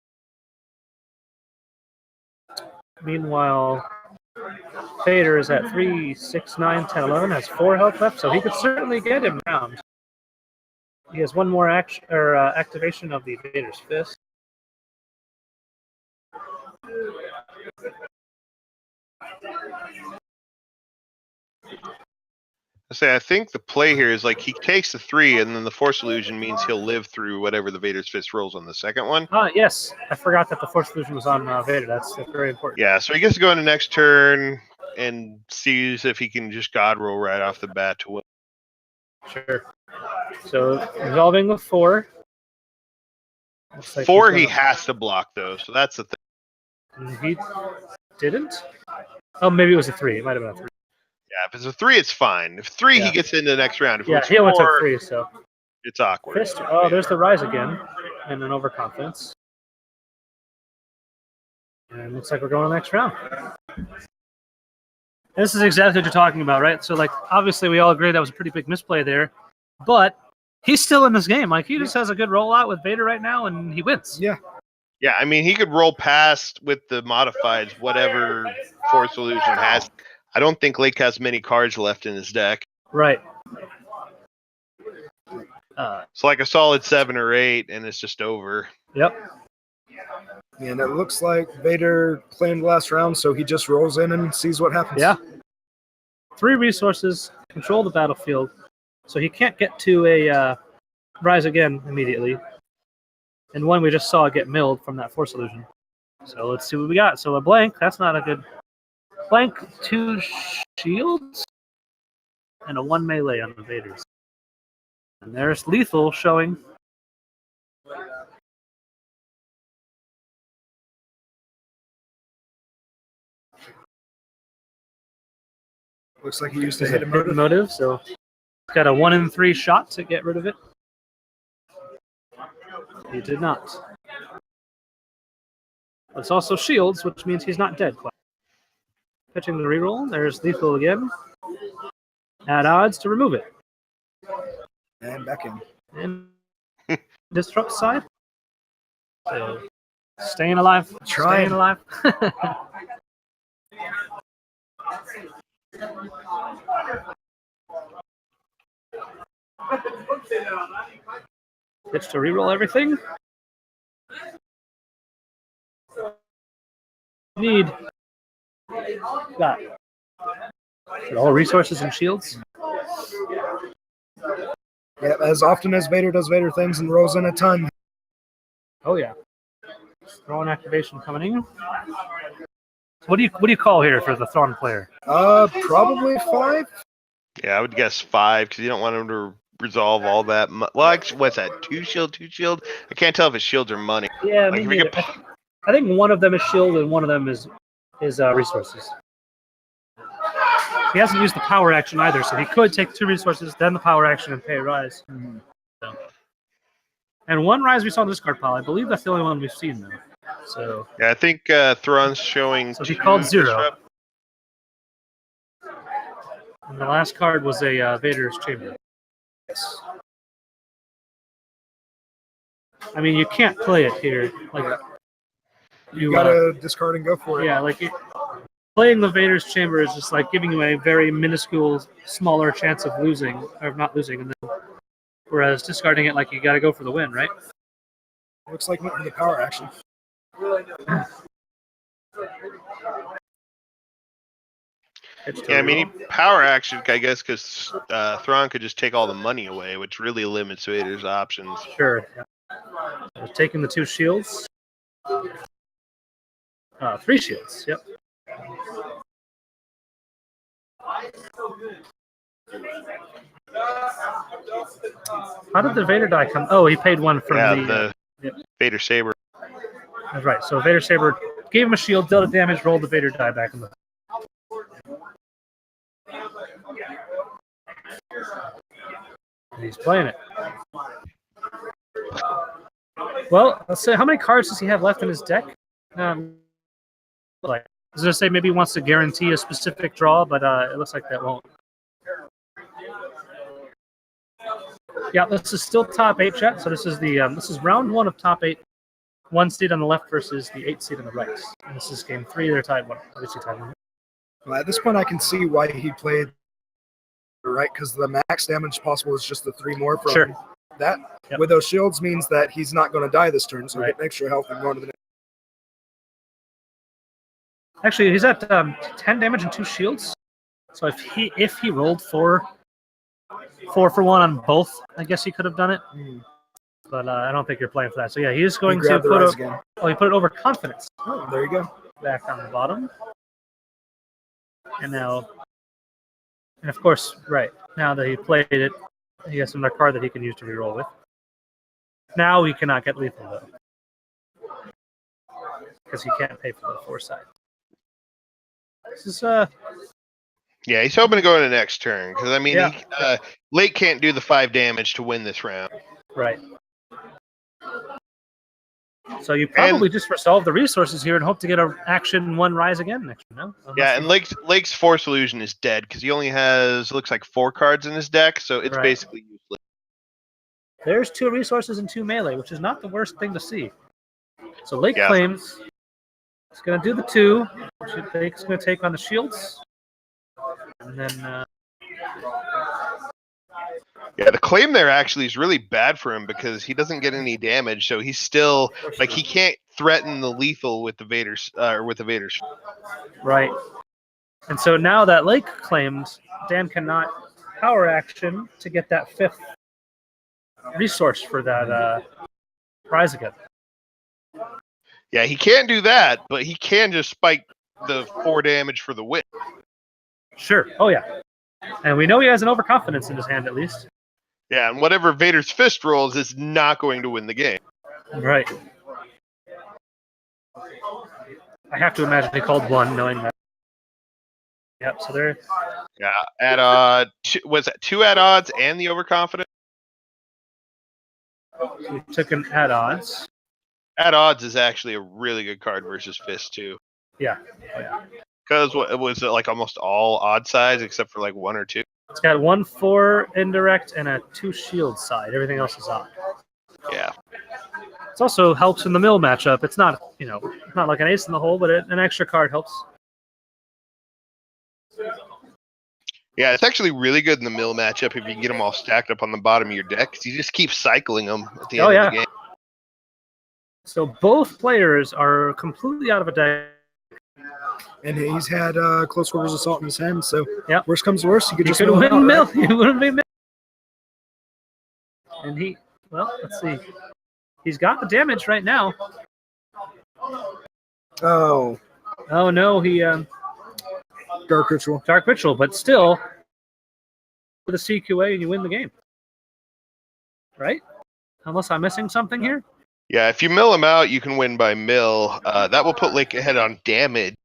Meanwhile, Vader is at 3, 6, 9, 10, 11, has 4 health left, so he could certainly get him round. He has 1 more activation of the Vader's Fist. I think the play here is like he takes the 3, and then the Force Illusion means he'll live through whatever the Vader's Fist rolls on the second one. Yes. I forgot that the Force Illusion was on Vader. That's very important. Yeah, so he gets to go into next turn and sees if he can just God roll right off the bat to win. Sure. So resolving with 4. Like 4 he has to block, though, so that's the thing. He didn't? Oh, maybe it was a 3. It might have been a 3. Yeah, if it's a 3, it's fine. If 3, he gets into the next round. If he went to 3, so it's awkward. Fist. Oh, there's the rise again, and an overconfidence. And looks like we're going to the next round. And this is exactly what you're talking about, right? So, like, obviously, we all agree that was a pretty big misplay there, but he's still in this game. Like, he just has a good rollout with Vader right now, and he wins. Yeah. Yeah, I mean, he could roll past with the modifieds whatever Force Illusion has. I don't think Lake has many cards left in his deck. Right. It's like a solid 7 or 8, and it's just over. Yep. And it looks like Vader claimed last round, so he just rolls in and sees what happens. Yeah. 3 resources, control the battlefield, so he can't get to a rise again immediately. And 1 we just saw get milled from that Force illusion. So let's see what we got. So a blank, that's not a good blank. 2 shields and a 1 melee on the Vaders. And there's lethal showing. Looks like he used a hidden motive. Motive, so he's got a 1 in 3 shot to get rid of it. He did not. It's also shields, which means he's not dead. Pitching the reroll. There's lethal again. Add odds to remove it. And back in. And disrupt side. So staying alive. Trying. Staying alive. Pitch to reroll everything. Need got all resources and shields. Yeah, as often as Vader does Vader things and rolls in a ton. Oh yeah. Thrawn activation coming in. What do you call here for the Thrawn player? Probably 5. Yeah, I would guess 5 because you don't want him to resolve all that. Well, actually, what's that? 2 shield, 2 shield. I can't tell if it's shields or money. Yeah, like, me neither. I think one of them is shield and one of them is resources. He hasn't used the power action either, so he could take 2 resources, then the power action, and pay a rise. Mm-hmm. So. And 1 rise we saw in this card pile. I believe that's the only one we've seen though. So yeah, I think Thrawn's showing. So he called 0. Disrupt. And the last card was a Vader's Chamber. Yes. I mean, you can't play it here. Like you gotta discard and go for it. Yeah, like playing the Vader's Chamber is just like giving you a very minuscule, smaller chance of losing or not losing, and then whereas discarding it, like you gotta go for the win, right? Looks like went for the power action. Yeah, I mean, power action, I guess, because Thrawn could just take all the money away, which really limits Vader's options. Sure. Yeah. Taking the 2 shields. 3 shields. Yep. How did the Vader die come? Oh, he paid 1 from the yep. Vader Saber. That's right. So Vader Saber gave him a shield, dealt it damage, rolled the Vader die back in the. And he's playing it. Well, let's say how many cards does he have left in his deck? Like, I was gonna say maybe he wants to guarantee a specific draw, but it looks like that won't. Yeah, this is still top 8, chat. So this is the this is round 1 of top 8. 1 seed on the left versus the 8 seed on the right. And this is game 3. They're tied 1. Obviously tied 1. Well, at this point, I can see why he played right, because the max damage possible is just the 3 more from that. Yep. With those shields means that he's not going to die this turn, so right. Get extra health and go on to the next. Actually, he's at 10 damage and 2 shields. So if he rolled 4 for 1 on both, I guess he could have done it. But I don't think you're playing for that. So yeah, he is going to put it. Oh, he put it over confidence. Oh, there you go. Back on the bottom. And now, and of course, right now that he played it, he has another card that he can use to reroll with. Now he cannot get lethal though, because he can't pay for the 4 side. This is Yeah, he's hoping to go in the next turn because I mean, Lake can't do the 5 damage to win this round. Right. So you probably just resolve the resources here and hope to get an action 1 rise again next turn, no? Yeah, and Lake's Force Illusion is dead because he only has, looks like 4 cards in his deck, so it's basically useless. There's 2 resources and 2 melee, which is not the worst thing to see. So Lake claims he's going to do the 2, which Lake's going to take on the shields. And then... Yeah, the claim there actually is really bad for him because he doesn't get any damage, so he's still, like, he can't threaten the lethal with the Vader's or with the Vader's. Right. And so now that Lake claimed, Dan cannot power action to get that 5th resource for that prize again. Yeah, he can't do that, but he can just spike the 4 damage for the win. Sure. Oh, yeah. And we know he has an overconfidence in his hand, at least. Yeah, and whatever Vader's fist rolls is not going to win the game. Right. I have to imagine he called 1, knowing that. Yep, so there. Yeah, at was that 2 at odds and the overconfidence? We took an at odds. At odds is actually a really good card versus fist too. Yeah. Oh, yeah. Because what was it, like almost all odd sides except for like 1 or 2? It's got 1 4 indirect and a 2 shield side. Everything else is odd. Yeah. It also helps in the mill matchup. It's not, not like an ace in the hole, but an extra card helps. Yeah, it's actually really good in the mill matchup if you can get them all stacked up on the bottom of your deck, because you just keep cycling them at the end of the game. So both players are completely out of a deck. And he's had close quarters assault in his hand, so worst comes to worst, he could just win out, mill. Right? He wouldn't be mill. And let's see. He's got the damage right now. Oh no, he Dark Ritual. Dark Ritual, but still with a CQA and you win the game. Right? Unless I'm missing something here. Yeah, if you mill him out, you can win by mill. That will put Lake ahead on damage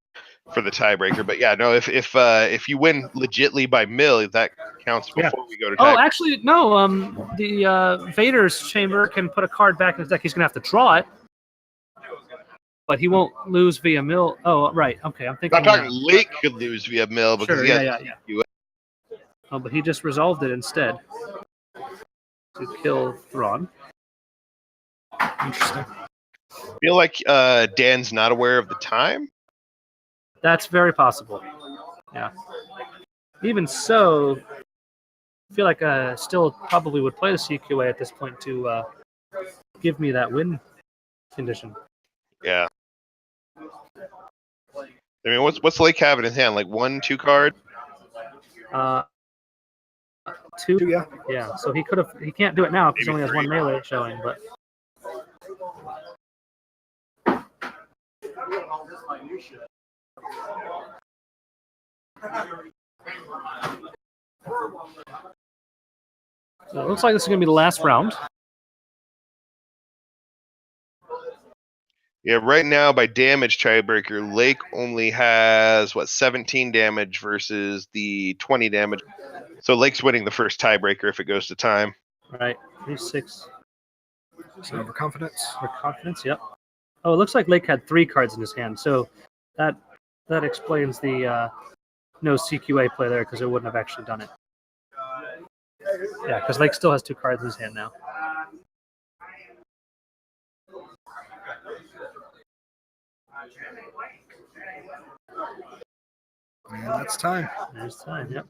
for the tiebreaker. But yeah, no, if you win legitly by mill, that counts before we go to tiebreaker. Oh, actually, no. The Vader's chamber can put a card back in his deck. He's gonna have to draw it, but he won't lose via mill. Oh, right. Okay, I'm thinking. I'm talking Lake could lose via mill because yeah. Oh, but he just resolved it instead to kill Thrawn. Interesting. I feel like Dan's not aware of the time. That's very possible. Yeah. Even so, I feel like still probably would play the CQA at this point to give me that win condition. Yeah. I mean, what's Lake have in his hand? Like 1, 2 card? 2, yeah. Yeah. So he could have. He can't do it now because he only has 1 melee showing. But so it looks like this is going to be the last round. Yeah, right now by damage tiebreaker, Lake only has 17 damage versus the 20 damage. So Lake's winning the first tiebreaker if it goes to time. Right, 3-6. So overconfidence. Overconfidence, yep. Oh, it looks like Lake had 3 cards in his hand, so that explains the no CQA play there because it wouldn't have actually done it. Yeah, because Lake still has 2 cards in his hand now. And that's time. There's time, yep.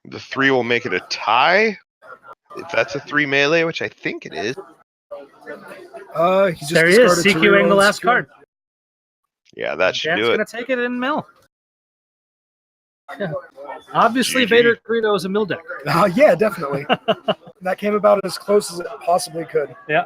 The 3 will make it a tie. If that's a 3 melee, which I think it is. He just there he is, CQing the last card. Yeah, that should do it. Dan's going to take it in mill. Yeah. Obviously, GG. Vader Greedo is a mill deck. Yeah, definitely. That came about as close as it possibly could. Yeah.